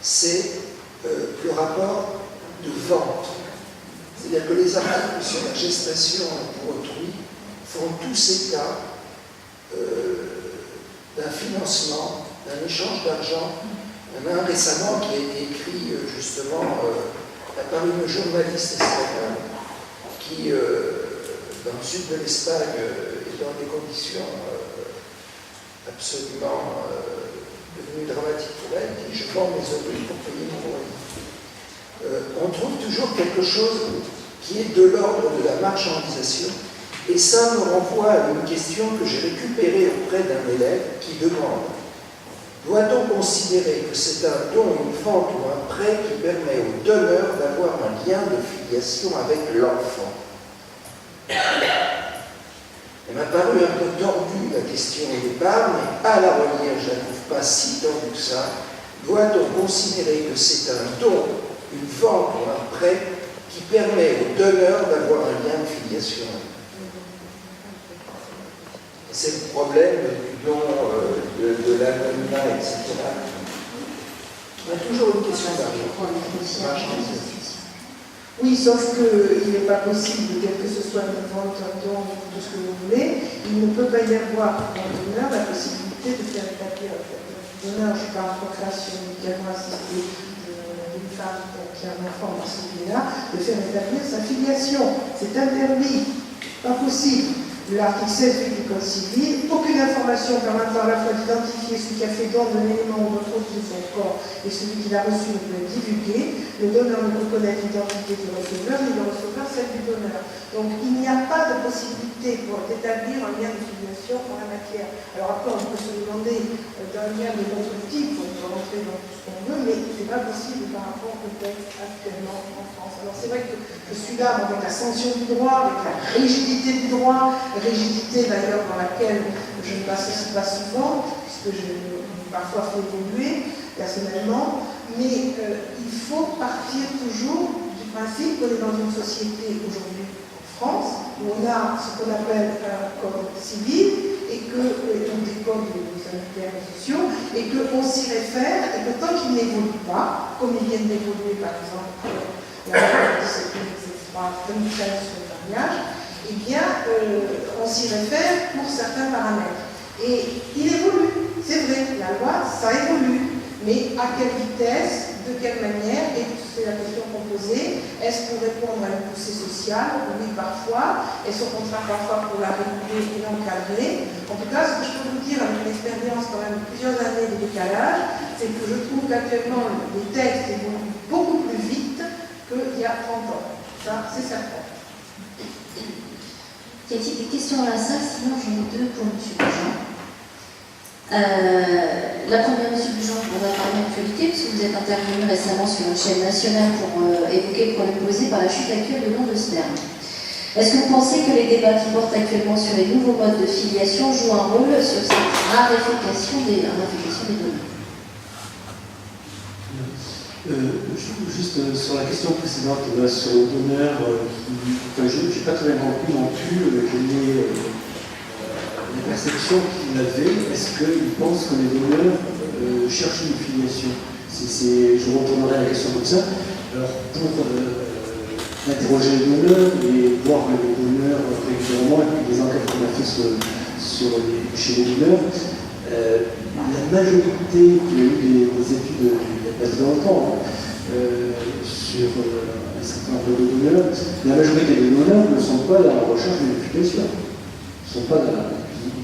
c'est le rapport de vente. C'est-à-dire que les articles sur la gestation pour autrui font tous état d'un financement, d'un échange d'argent. Il y en a un récemment qui a été écrit justement par une journaliste espagnole qui, dans le sud de l'Espagne, est dans des conditions absolument devenues dramatiques pour elle, qui je vends mes oreilles pour payer mon loyer. On trouve toujours quelque chose qui est de l'ordre de la marchandisation. Et ça me renvoie à une question que j'ai récupérée auprès d'un élève qui demande: doit-on considérer que c'est un don, une vente ou un prêt qui permet au donneur d'avoir un lien de filiation avec l'enfant? Elle m'a paru un peu tordue la question au départ, mais à la relière, je ne la trouve pas si tordue que ça. Doit-on considérer que c'est un don, une vente ou un prêt qui permet au donneur d'avoir un lien de filiation? C'est le problème du don, de l'anonymat, etc. On a toujours une question d'argent. Oui, sauf qu'il n'est pas possible, quel que ce soit une vente, un don, tout ce que vous voulez, il ne peut pas y avoir dans le donneur la possibilité de faire établir le donneur, je parle de procréation médicalement assistée d'une femme qui a un enfant dans ce pays-là, de faire établir sa filiation. C'est interdit, pas possible. L'article 16 du Code civil, aucune information permettant à la fois d'identifier celui qui a fait don d'un élément ou d'autre de son corps et celui qui l'a reçu ne peut être divulgué. Le donneur ne peut connaître l'identité du receveur, ni le receveur celle du donneur. Donc il n'y a pas de possibilité pour d'établir un lien de filiation en la matière. Alors après, on peut se demander d'un lien de notre type, on peut rentrer dans tout ce qu'on veut, mais ce n'est pas possible par rapport au texte actuellement en France. Alors c'est vrai que je suis là avec la sanction du droit, avec la rigidité du droit, rigidité d'ailleurs dans laquelle je ne m'associe pas souvent, puisque je parfois fait évoluer personnellement, mais il faut partir toujours du principe qu'on est dans une société aujourd'hui en France, où on a ce qu'on appelle un code civil, et que, des codes sanitaires et sociaux, et qu'on s'y réfère, et que tant qu'il n'évolue pas, comme ils viennent d'évoluer par exemple la loi 17 2013 sur le mariage, eh bien, on s'y réfère pour certains paramètres. Et il évolue, c'est vrai, la loi, ça évolue, mais à quelle vitesse, de quelle manière, et c'est la question qu'on posait, est-ce pour répondre à une poussée sociale? Oui, parfois, est-ce au contraire parfois pour la réguler et l'encadrer? En tout cas, ce que je peux vous dire avec une expérience quand même de plusieurs années de décalage, c'est que je trouve qu'actuellement les textes évoluent beaucoup plus vite qu'il y a 30 ans. Ça, c'est certain. Y a-t-il des questions à la salle? Sinon, j'en ai deux pour M. Bugeon. La première, M. Bugeon, on va parler d'actualité, puisque vous êtes intervenu récemment sur une chaîne nationale pour évoquer le problème posé par la chute actuelle de dons de sperme. Est-ce que vous pensez que les débats qui portent actuellement sur les nouveaux modes de filiation jouent un rôle sur cette raréfaction des donneurs? Juste sur la question précédente, sur le donneur, je n'ai pas très bien compris non plus quelle est la perception qu'il avait. Est-ce qu'il pense que les donneurs cherchent une filiation? Je retournerai la question comme ça. Alors, pour interroger les donneurs et voir les donneurs régulièrement, et puis les enquêtes qu'on a fait chez les donneurs, la majorité, il y a eu des études il y a pas très longtemps sur un certain nombre de donneurs, la majorité des donneurs ne sont pas dans la recherche d'une filiation. Ils ne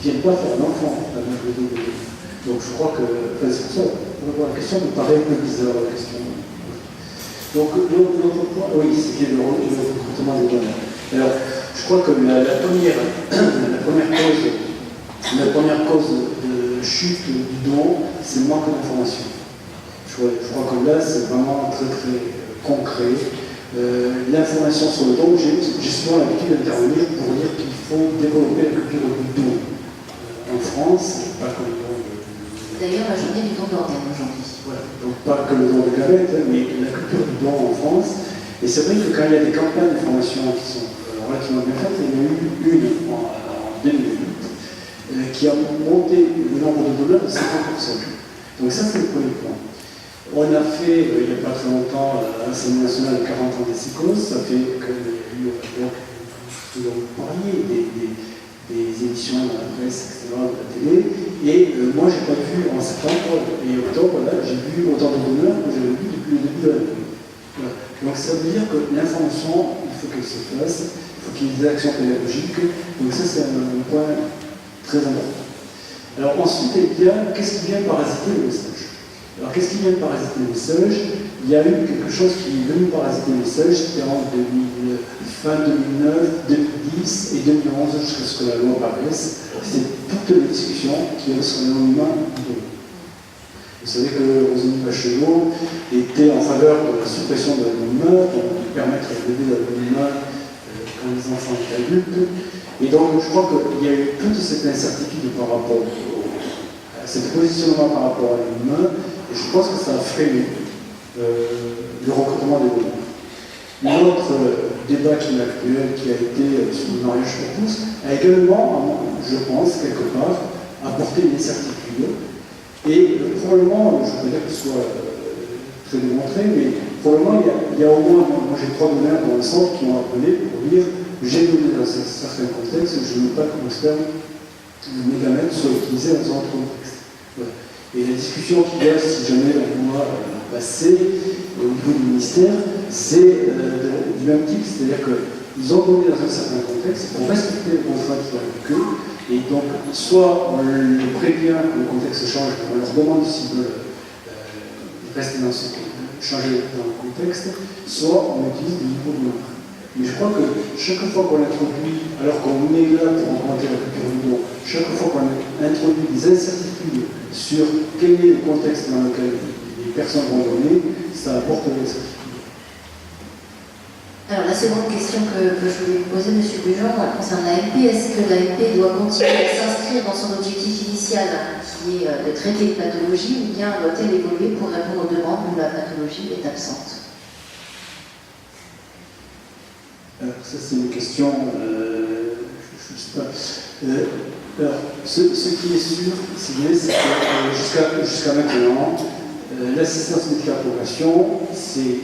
viennent pas faire un enfant, la majorité des donneurs. Donc je crois que, c'est pour ça, la question me paraît un peu bizarre, la question. Donc l'autre point, oui, c'est le recrutement des donneurs. Alors, je crois que la première cause de chute du don, c'est le manque d'information. Je crois que là, c'est vraiment très très concret. L'information sur le don, j'ai souvent l'habitude d'intervenir pour dire qu'il faut développer la culture du don. En France, pas que le don de... D'ailleurs, la journée du don d'organes aujourd'hui. Voilà, donc pas que le don de gamètes, mais la culture du don en France. Et c'est vrai que quand il y a des campagnes de formation qui sont relativement bien faites, il y en a eu une en 2008 qui a monté le nombre de donneurs de 50%. Donc ça, c'est le premier point. On a fait, il n'y a pas très longtemps, l'Assemblée nationale de 40 ans des psychoses. Ça fait qu'il y a eu, donc, vous parliez des émissions dans la presse, etc., de la télé. Et moi, je n'ai pas vu en septembre et octobre, là, j'ai vu autant de donneurs que j'avais vu depuis le début de l'année. Voilà. Donc ça veut dire que l'information, il faut qu'elle se fasse, il faut qu'il y ait des actions pédagogiques. Donc ça, c'est un point très important. Alors ensuite, qu'est-ce qui vient parasiter le message? Alors qu'est-ce qui vient parasiter le message? Il y a eu quelque chose qui est venu parasiter le message, c'était en fin 2009, 2010 et 2011, jusqu'à ce que la loi apparaisse. C'est toutes les discussions qui avaient sur l'anonymat du don. Vous savez que Roselyne Bachelot était en faveur de la suppression de l'anonymat, pour permettre de lever l'anonymat quand les enfants étaient adultes. Et donc je crois qu'il y a eu toute cette incertitude par rapport à ce positionnement par rapport à l'anonymat, et je pense que ça a freiné le recrutement des donneurs. L'autre débat qui est actuel, qui a été sur le mariage pour tous, a également, je pense, quelque part, apporté une incertitude. Et probablement, je ne peux pas dire que ce soit très démontré, mais probablement, il y a au moins, moi j'ai 3 donneurs dans le centre qui m'ont appelé pour dire j'ai donné dans certains contextes, je ne veux pas que mon sperme, mes gamètes, soient utilisés dans un autre contexte. Voilà. Et la discussion qu'il y a, si jamais on doit passer au niveau du ministère, c'est du même type, c'est-à-dire qu'ils ont donné dans un certain contexte pour respecter le contrat qui va avec eux, et donc soit on les prévient que le contexte change, on leur demande s'ils veulent rester changer dans le contexte, soit on utilise le niveau de l'autre. Mais je crois que chaque fois qu'on introduit, alors qu'on est là pour augmenter la culture du don, chaque fois qu'on introduit des incertitudes sur quel est le contexte dans lequel les personnes vont donner, ça apporte de l'incertitude. Alors la seconde question que je voulais vous poser, M. Bujon, concerne l'AMP. Est-ce que l'AMP doit continuer à s'inscrire dans son objectif initial, qui est de traiter les pathologies, ou bien doit-elle évoluer pour répondre aux demandes où la pathologie est absente? Alors, ça, c'est une question, je ne sais pas. Alors, ce qui est sûr, c'est que jusqu'à maintenant, l'assistance médicale à progression, c'est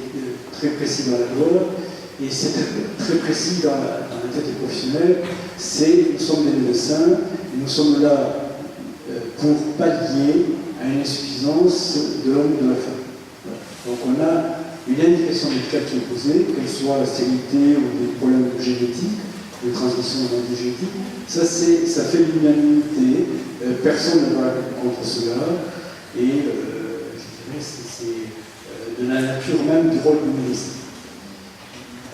très précis dans la loi, et c'est très précis dans la tête des professionnels. Nous sommes des médecins, et nous sommes là pour pallier à une insuffisance de l'homme ou de la femme. Donc, on a une indication médicale qui est posée, qu'elle soit la stérilité ou des problèmes génétiques, de transmission génétique, ça fait l'unanimité, personne ne va contre cela, et je dirais c'est de la nature même du rôle du ministre.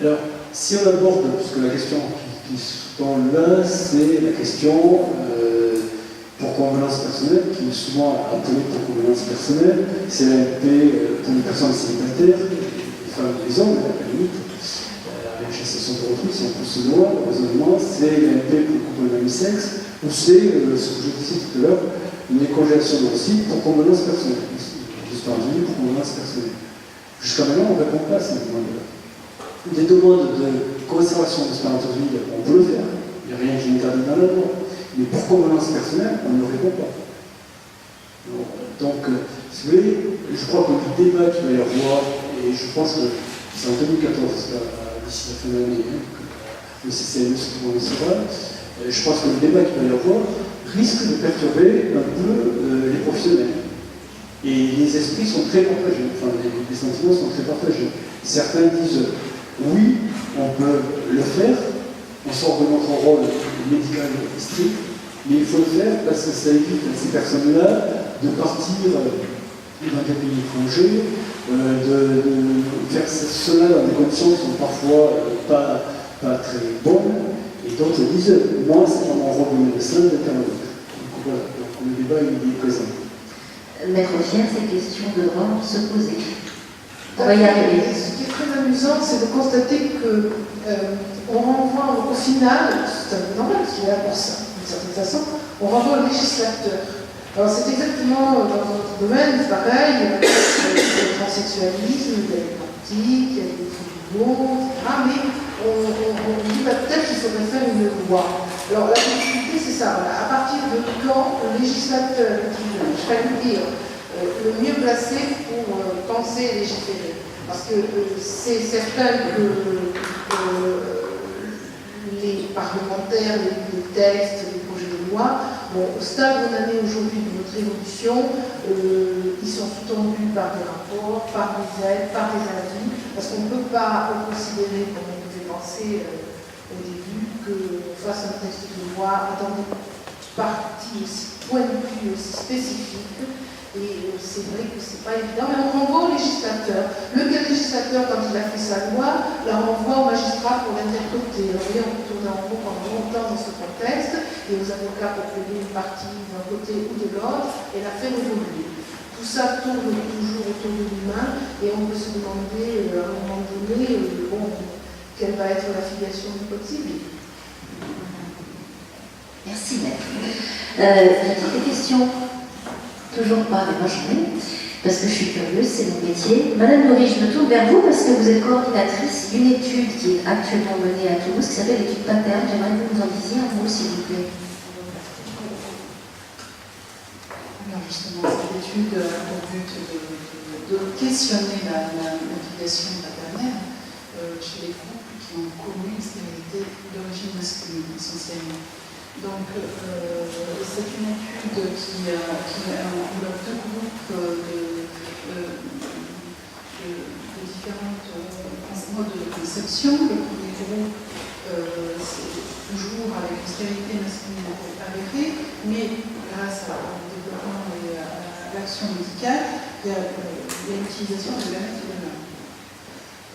Alors, si on aborde, puisque la question qui se tombe là, c'est la question pour convenance personnelle, qui est souvent appelée pour convenance personnelle, c'est l'AMP pour les personnes célibataires, les femmes et les hommes, à la limite, avec la gestation de retraite, si on pousse loin, le raisonnement, c'est l'AMP pour le couple de même sexe, ou c'est, ce que je disais tout à l'heure, une écongélation d'ovocytes pour convenance personnelle, du spermatozoïde pour convenance personnelle. Jusqu'à maintenant, on ne répond pas à ces demandes-là. Des demandes de conservation de spermatozoïdes, on peut le faire, il n'y a rien qui est interdit dans la loi. Mais pour convenance personnelle, on ne répond pas. Donc, Si vous voulez, je crois que le débat qu'il va y avoir, et je pense que c'est en 2014, d'ici la fin de l'année, hein, que le CCNE se prononcera, je pense que le débat qu'il va y avoir risque de perturber un peu les professionnels. Et les esprits sont très partagés, enfin les sentiments sont très partagés. Certains disent oui, on peut le faire, on sort de notre rôle médical strict, mais il faut le faire parce que ça évite à ces personnes-là de partir dans des pays étrangers, de faire cela dans des conditions qui sont parfois pas très bonnes. Et d'autres disent, moi, c'est pas mon rôle de médecin d'intervenir. Donc voilà, donc, le débat il est présent. Mettre fier, ces questions devront se poser. On va y arriver. Ce qui est très amusant, c'est de constater que on renvoie au final, c'est un peu normal, parce qu'il est là pour ça, d'une certaine façon, on renvoie au législateur. Alors c'est exactement dans notre domaine, c'est pareil, il y a le transsexualisme, il y a les pratiques, il y a les tribunaux, etc. Mais on dit peut-être qu'il faudrait faire une loi. Alors la difficulté, c'est ça, voilà. À partir de quand le législateur, je vais vous dire, le mieux placé pour penser et légiférer. Parce que c'est certain que les parlementaires, les textes, les projets de loi, bon, au stade où on en est aujourd'hui de notre évolution, ils sont sous-tendus par des rapports, par des aides, par des avis, parce qu'on ne peut pas considérer, comme on pouvait penser au début, qu'on fasse un texte de loi dans des parties aussi pointues, aussi spécifiques. Et c'est vrai que c'est pas évident, mais on renvoie au législateur. Lequel législateur, quand il a fait sa loi, la renvoie au magistrat pour l'interpréter. Vous voyez, on peut tourner en rond pendant longtemps dans ce contexte, et aux avocats pour plaider une partie d'un côté ou de l'autre, et la faire évoluer. Tout ça tourne toujours autour de l'humain, et on peut se demander, à un moment donné, quelle va être la filiation du code civil. Merci, maître. Des questions? Toujours pas, mais moi j'en ai, parce que je suis curieuse, c'est mon métier. Madame Nourri, je me tourne vers vous parce que vous êtes coordinatrice d'une étude qui est actuellement menée à Toulouse, qui s'appelle l'étude Paterne. J'aimerais que vous nous en disiez un mot, s'il vous plaît. Alors justement, cette étude a pour but de questionner la filiation paternelle chez les couples qui ont connu une stérilité d'origine masculine, essentiellement. Donc, c'est une étude qui englobe deux groupes de différents modes de conception. Le premier groupe, c'est toujours avec une stérilité masculine avérée, mais grâce au développement et à l'action médicale, il y a l'utilisation de gamètes de l'homme.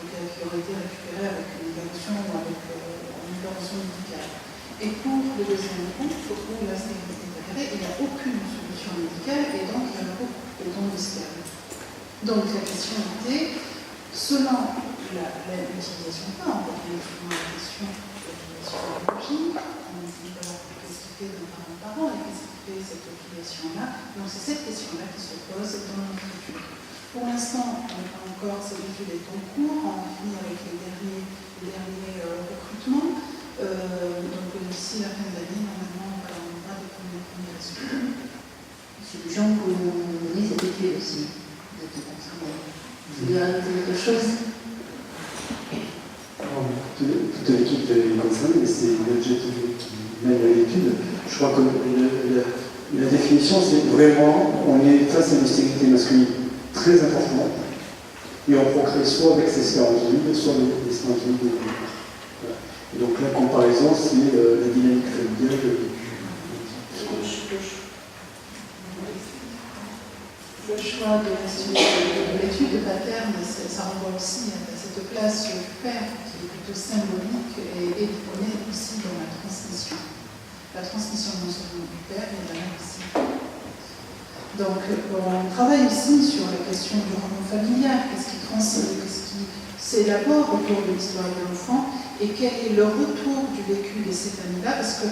Donc, qui aurait été récupérée avec une intervention ou avec une intervention médicale. Et pour le deuxième groupe, où la stérilité est avérée, il n'y a aucune solution médicale et donc il y a un groupe de don de sperme. Donc la question était, selon l'utilisation pas, on revient souvent à la question de l'utilisation biologique, on dit qu'est-ce qui fait d'un parent et qu'est-ce qui fait cette filiation-là. Donc c'est cette question-là qui se pose dans notre étude. Pour l'instant, cette étude est en cours, on finit avec les derniers recrutements. Donc d'ici la fin de l'année, normalement, on aura des premiers résultats. Monsieur Jean, vous menez cette étude aussi. Vous êtes concerné. Vous voulez rajouter quelque chose? Toute l'équipe est concernée, mais c'est l'objectif qui mène à l'étude. Je crois que la définition, c'est vraiment, on est face à une stérilité masculine très importante, et on procrée soit avec ses spermatozoïdes, soit avec des spermatozoïdes de l'homme. Et donc la comparaison, c'est la dynamique familiale. Le choix de l'étude de Paterne, ça renvoie aussi à cette place du père qui est plutôt symbolique et on est aussi dans la transmission. La transmission non seulement du père, mais de la mère aussi. Donc on travaille aussi sur la question du roman familial, qu'est-ce qui transmet, s'élabore autour de l'histoire de l'enfant et quel est le retour du vécu de ces familles-là, parce que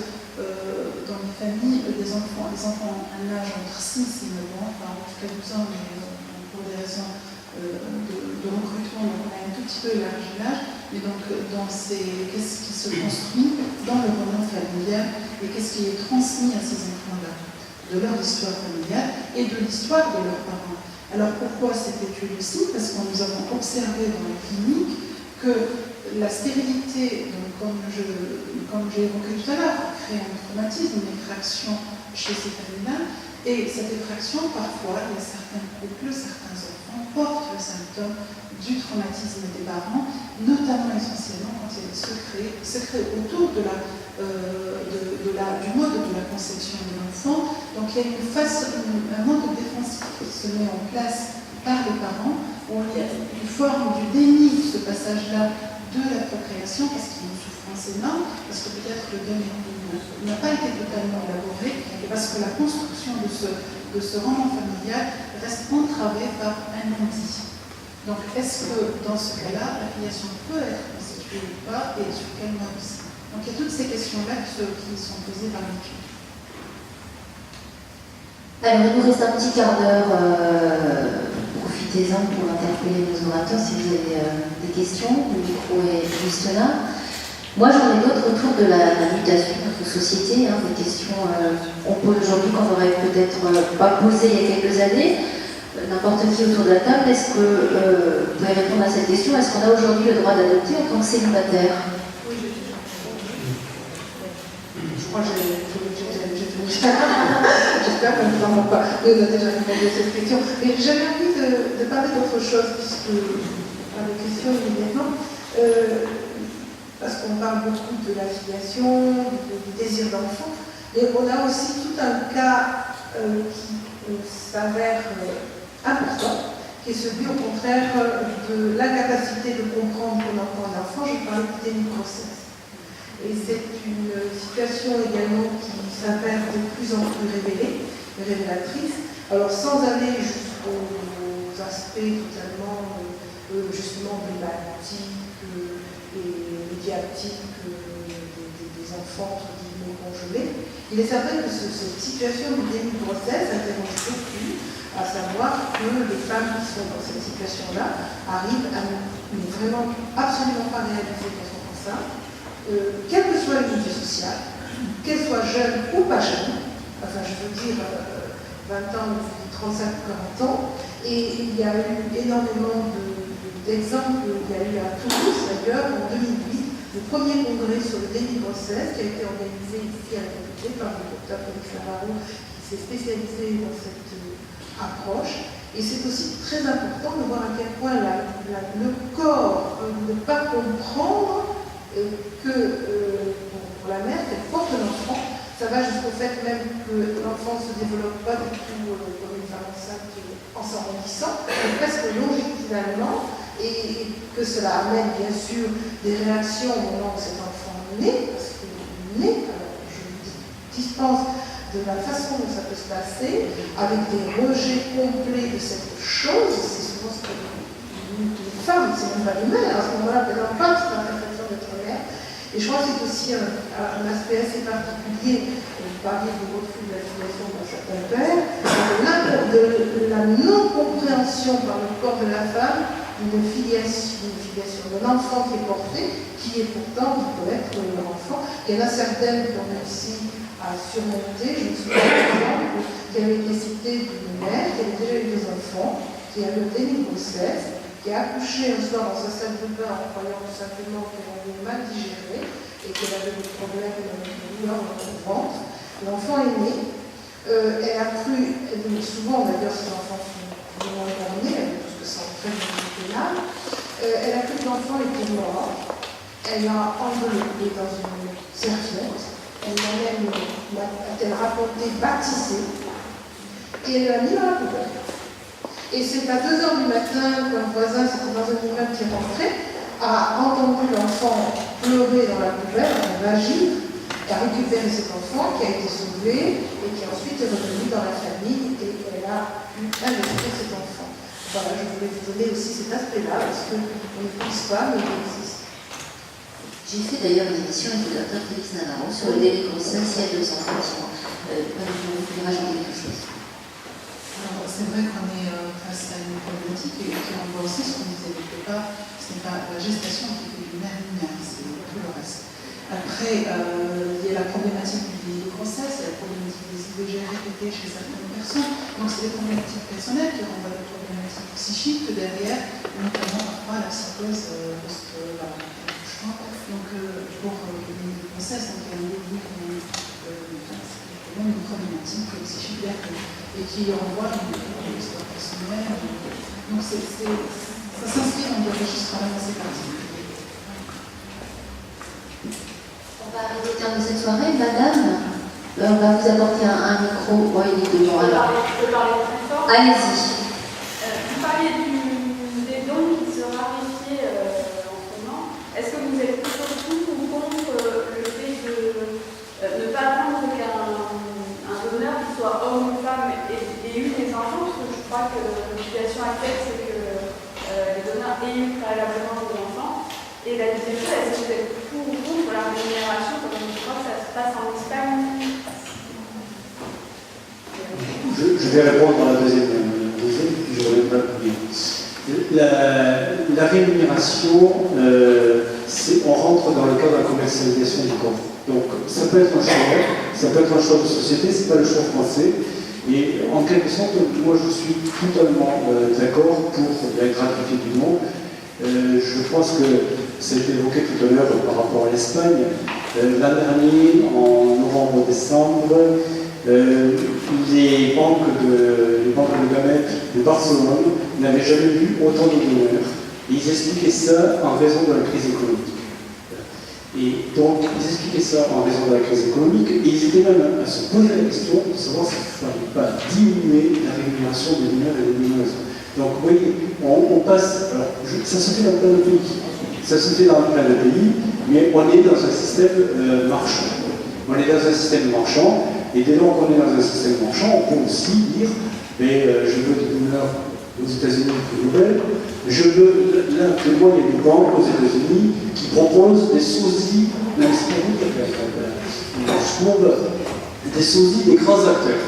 dans les familles, les enfants ont un âge entre 6 et 9 ans, enfin jusqu'à 12 ans, mais pour des raisons de recrutement, donc on a un tout petit peu élargi l'âge, mais donc qu'est-ce qui se construit dans le roman familial et qu'est-ce qui est transmis à ces enfants-là, de leur histoire familiale et de l'histoire de leurs parents. Alors pourquoi cette étude aussi? Parce que nous avons observé dans la clinique que la stérilité, donc comme j'ai évoqué tout à l'heure, crée un traumatisme, une effraction chez ces familles-là, et cette effraction, parfois, il y a certains couples, certains enfants portent le symptôme du traumatisme des parents, notamment essentiellement quand il y a des secrets autour du mode de la conception de l'enfant. Donc il y a un mode défensif qui se met en place par les parents, où il y a une forme du déni de ce passage-là de la procréation, parce qu'il y a une souffrance énorme, parce que peut-être le don n'a pas été totalement élaboré, et parce que la construction de ce roman familial reste entravée par un non-dit. Donc, est-ce que dans ce cas-là, la filiation peut être constituée ou pas, et sur quel mode aussi? Donc, il y a toutes ces questions-là qui sont posées par l'étude. Alors, il nous reste un petit quart d'heure. Profitez-en pour interpeller nos orateurs si vous avez des questions. Le micro est juste là. Moi, j'en ai d'autres autour de la mutation de notre société. Des questions qu'on pose aujourd'hui qu'on n'aurait peut-être pas posées il y a quelques années. N'importe qui autour de la table, est-ce que vous pouvez répondre à cette question? Est-ce qu'on a aujourd'hui le droit d'adopter en tant que célibataire? Je crois que j'ai fini. J'espère que nous n'avons pas déjà répondu à cette question. Mais j'avais envie de parler d'autre chose, puisque par les questions immédiatement, parce qu'on parle beaucoup de la filiation, du désir d'enfant, et on a aussi tout un cas qui s'avère important, qui est celui au contraire de l'incapacité de comprendre qu'on entend un enfant. Je parlais du déni de grossesse. Et c'est une situation également qui s'avère de plus en plus révélatrice. Alors sans aller jusqu'aux aspects totalement justement dramatiques et médiatiques des enfants entre guillemets congelés, il est certain que cette situation de déni de grossesse interroge beaucoup, à savoir que les femmes qui sont dans cette situation-là arrivent à ne vraiment absolument pas réaliser qu'elles sont enceintes. Quel que soit le milieu social, qu'elle soit jeune ou pas jeune, enfin je veux dire 20 ans, 35 ou 40 ans, et il y a eu énormément d'exemples, il y a eu à Toulouse d'ailleurs en 2008, le premier congrès sur le déni de grossesse qui a été organisé ici à la faculté par le docteur Félix Navarro qui s'est spécialisé dans cette approche. Et c'est aussi très important de voir à quel point le corps ne pas comprendre que pour la mère, qu'elle porte l'enfant, ça va jusqu'au fait même que l'enfant ne se développe pas du tout comme une femme enceinte en s'arrondissant, mais presque longitudinalement, et que cela amène bien sûr des réactions au moment où cet enfant naît, parce qu'il naît, alors je dispense de la façon dont ça peut se passer, avec des rejets complets de cette chose. C'est souvent ce que les femmes, c'est même pas les mères, à ce moment-là, elles n'ont pas cette impression d'être mère. Et je crois que c'est aussi un aspect assez particulier, vous parliez de refus de la filiation dans certains pères, de la non-compréhension par le corps de la femme d'une filiation d'un enfant qui est porté, qui est pourtant, qui peut être leur enfant. Il y en a certaines qui ont réussi à surmonter. Je me souviens par exemple qu'il y avait été cité d'une mère qui avait déjà eu des enfants, qui avait le déni de grossesse, qui a accouché un soir dans sa salle de bain en croyant tout simplement qu'elle avait mal digéré et qu'elle avait des problèmes de douleur dans son ventre. L'enfant est né. Elle a cru, souvent d'ailleurs ces enfants sont vraiment éloignés, parce que ça entraîne une pénale. Elle a cru que l'enfant était mort. Elle l'a enveloppé dans une serviette. Elle l'a même, a-t-elle raconté, baptisé. Et elle l'a mis dans la poubelle. Et c'est à 2h du matin qu'un voisin, c'était dans un immeuble qui est rentré, a entendu l'enfant pleurer dans la poubelle, en vagine, qui a récupéré cet enfant, qui a été sauvé, et qui ensuite est revenu dans la famille, et elle a pu investir cet enfant. Voilà, je voulais vous donner aussi cet aspect-là, parce qu'on ne pousse pas, mais il existe. J'ai fait d'ailleurs une émission avec le docteur Félix Navarro sur le déni de grossesse il y a 2 ans, effectivement. Vous voulez rajouter quelque chose? Alors, c'est vrai qu'on est face à une problématique et on voit aussi ce qu'on disait quelque part, ce n'est pas la gestation qui fait du mère-mère, c'est tout le reste. Après, il y y a la problématique des grossesses, il y a la problématique des IVG répétées chez certaines personnes. Donc c'est des problématiques personnelles qui renvoient des problématiques psychiques derrière, notamment parfois la psychose post-accouchement. Donc pour les grossesses, donc il y a un début une problématique psychique et qui renvoie à l'histoire personnelle. Donc ça s'inscrit dans des registres quand même assez particuliers. On va arriver au terme de cette soirée. Madame, on va vous apporter un micro. Bon, il est devant. Alors, je peux parler très fort. Allez-y. Vous parliez des dons qui se raréfient en ce moment. Est-ce que vous êtes plutôt pour ou contre le fait de ne pas attendre qu'un donneur, qui soit homme ou femme, ait eu des enfants? Parce que je crois que la situation actuelle, c'est que les donneurs aient eu préalablement des enfants. Et la deuxième chose, est-ce que vous êtes pour ou contre la rémunération, comme je crois que ça se passe en Espagne? Je vais répondre à la deuxième, puis je reviendrai plus vite. La rémunération, on rentre dans le cadre de la commercialisation du corps. Donc ça peut être un choix, ça peut être un choix de société, c'est pas le choix français. Et en quelque sorte, moi je suis totalement d'accord pour la gratuité du don. Je pense que ça a été évoqué tout à l'heure par rapport à l'Espagne. L'an dernier, en novembre-décembre, les banques de gamètes de Barcelone n'avaient jamais vu autant de donneurs. Et ils expliquaient ça en raison de la crise économique. Et donc, ils expliquaient ça en raison de la crise économique, et ils étaient même à se poser la question de savoir s'il ne fallait pas diminuer la rémunération des donneurs et des donneuses. Donc, vous voyez, on passe. Alors, ça se fait dans plein de pays. Ça se fait dans plein de pays, mais on est dans un système marchand. On est dans un système marchand, et dès lors qu'on est dans un système marchand, on peut aussi dire je veux des donneurs aux États-Unis plus nouvelles. Je veux, là, actuellement, il y a des banques aux États-Unis qui proposent des sosies, je trouve, des sosies des grands acteurs.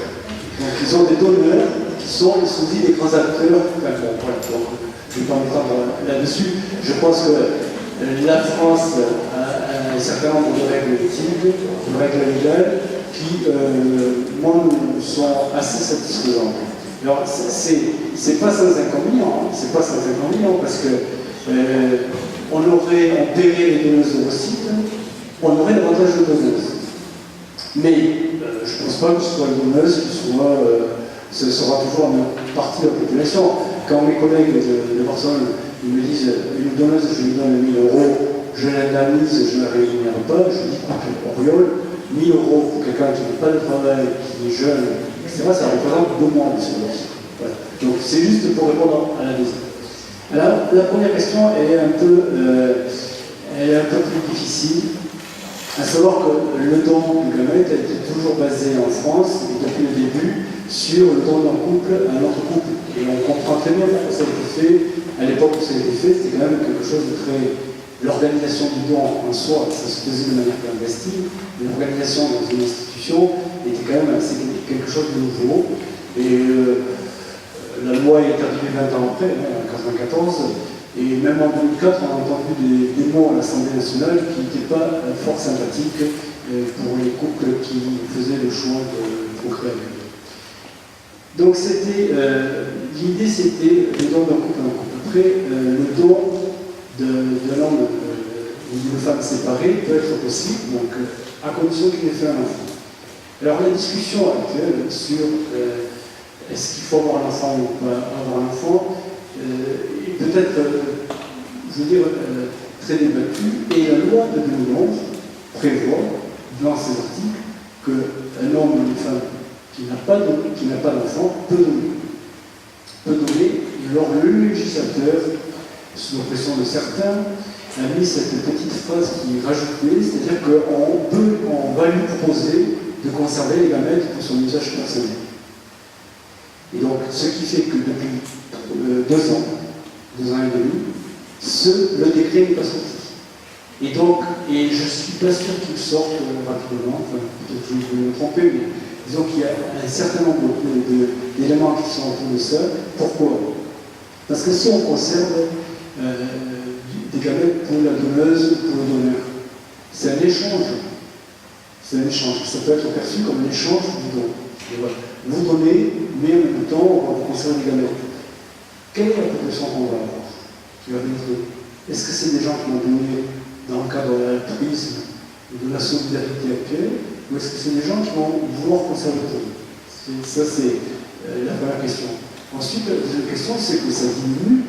Donc, ils ont des donneurs qui sont les sosies des grands acteurs. Enfin, bon, voilà, donc, je ne vais pas m'étendre là-dessus. Je pense que la France a un certain nombre de règles éthiques, de règles légales, qui, moi, sont assez satisfaisantes. Alors, c'est pas sans inconvénient, c'est pas sans inconvénient, parce que on paierait les donneuses de sites, on aurait davantage de donneuses. Mais je ne pense pas que ce soit une donneuse ce sera toujours une partie de la population. Quand mes collègues de Barcelone me disent une donneuse, je lui donne 1 000 €, je l'indemnise, je ne la rémunère pas, je dis Oriol, 1 000 € pour quelqu'un qui n'a pas de travail, qui est jeune, etc., ça représente 2 mois de salaire. Voilà. Donc c'est juste pour répondre à la deuxième. Alors la première question, elle est un peu plus difficile, à savoir que le don du gamète a été toujours basé en France, et depuis le début, sur le don d'un couple à un autre couple. Et on comprend très bien pourquoi ça a été fait. À l'époque où ça a été fait, c'était quand même quelque chose de très... L'organisation du don en soi, ça se faisait de manière clandestine. L'organisation dans une institution était quand même quelque chose de nouveau. Et la loi est arrivée 20 ans après, en 1994. Et même en 2004, on a entendu des mots à l'Assemblée nationale qui n'étaient pas fort sympathiques pour les couples qui faisaient le choix de procréer. Donc l'idée c'était le don d'un couple à un couple. Après, le don d'un homme ou d'une femme séparée peut être possible, donc à condition qu'il ait fait un enfant. Alors la discussion actuelle sur est-ce qu'il faut avoir un enfant ou pas avoir un enfant est peut-être, je veux dire, très débattue, et la loi de 2011 prévoit dans ses articles qu'un homme ou une femme qui n'a pas d'enfant peut donner, et alors le législateur, sous la pression de certains, a mis cette petite phrase qui est rajoutée, c'est-à-dire qu'on va lui proposer de conserver les gamètes pour son usage personnel. Et donc, ce qui fait que depuis 2 ans et demi, le décret n'est pas sorti. Et donc, je ne suis pas sûr qu'il sorte rapidement, enfin, peut-être que je vais me tromper, mais disons qu'il y a un certain nombre d'éléments qui sont autour de ça. Pourquoi? Parce que si on conserve des gamètes pour la donneuse, pour le donneur, c'est un échange. C'est un échange. Ça peut être perçu comme un échange du don. Et voilà. Vous donnez, mais en même temps, on va vous conserver des gamètes. Quelle est la proportion qu'on va avoir qui va venir d'eux? Est-ce que c'est des gens qui vont donner dans le cadre de l'altruisme ou de la solidarité actuelle, ou est-ce que c'est des gens qui vont vouloir conserver pour eux? Ça, c'est la première question. Ensuite, la deuxième question, c'est que ça diminue,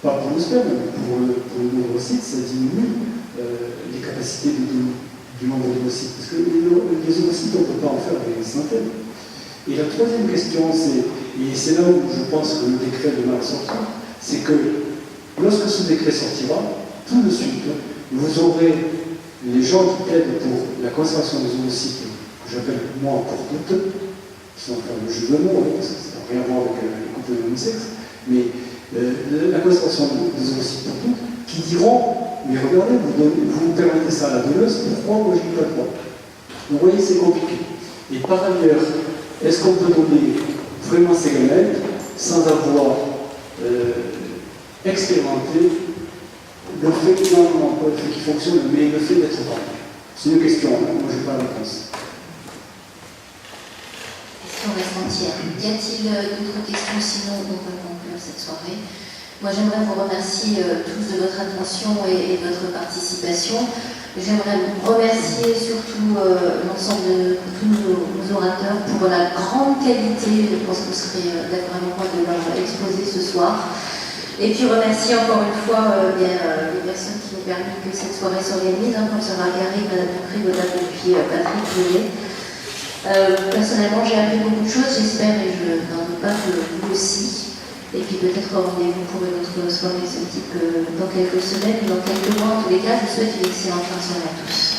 pas pour le sperme, mais pour le ovocyte, ça diminue les capacités du nombre d'ovocytes. Parce que les ovocytes, on ne peut pas en faire des centaines. Et la troisième question, et c'est là où je pense que le décret demain sortira, c'est que lorsque ce décret sortira, tout de suite, vous aurez les gens qui plaident pour la conservation des ovocytes, que j'appelle moi pour toutes, qui sont un jeu de mots, parce que ça n'a rien à voir avec les couples de même sexe, mais la conservation des ovocytes pour toutes, qui diront, mais regardez, vous permettez ça à la donneuse, pourquoi moi je ne peux pas? Vous voyez, c'est compliqué. Et par ailleurs, est-ce qu'on peut donner vraiment ces gamètes sans avoir expérimenté le fait qu'il fonctionne, mais le fait d'être parent? C'est une question, moi je n'ai pas la réponse. Question reste entière. Y a-t-il d'autres questions? Sinon, on va conclure cette soirée. Moi, j'aimerais vous remercier tous de votre attention et de votre participation. J'aimerais remercier surtout l'ensemble de tous nos orateurs pour la grande qualité, je pense que vous serez d'accord avec moi, de leur exposé ce soir. Et puis remercier encore une fois les personnes qui ont permis que cette soirée s'organise, comme Professeur Marguerite, Madame Dupré-Godin et puis Patrick Velay. Personnellement, j'ai appris beaucoup de choses, j'espère, et je n'en doute pas que vous aussi. Et puis peut-être rendez-vous pour une autre soirée de ce type dans quelques semaines ou dans quelques mois. En tous les cas, je vous souhaite une excellente fin de soirée à tous.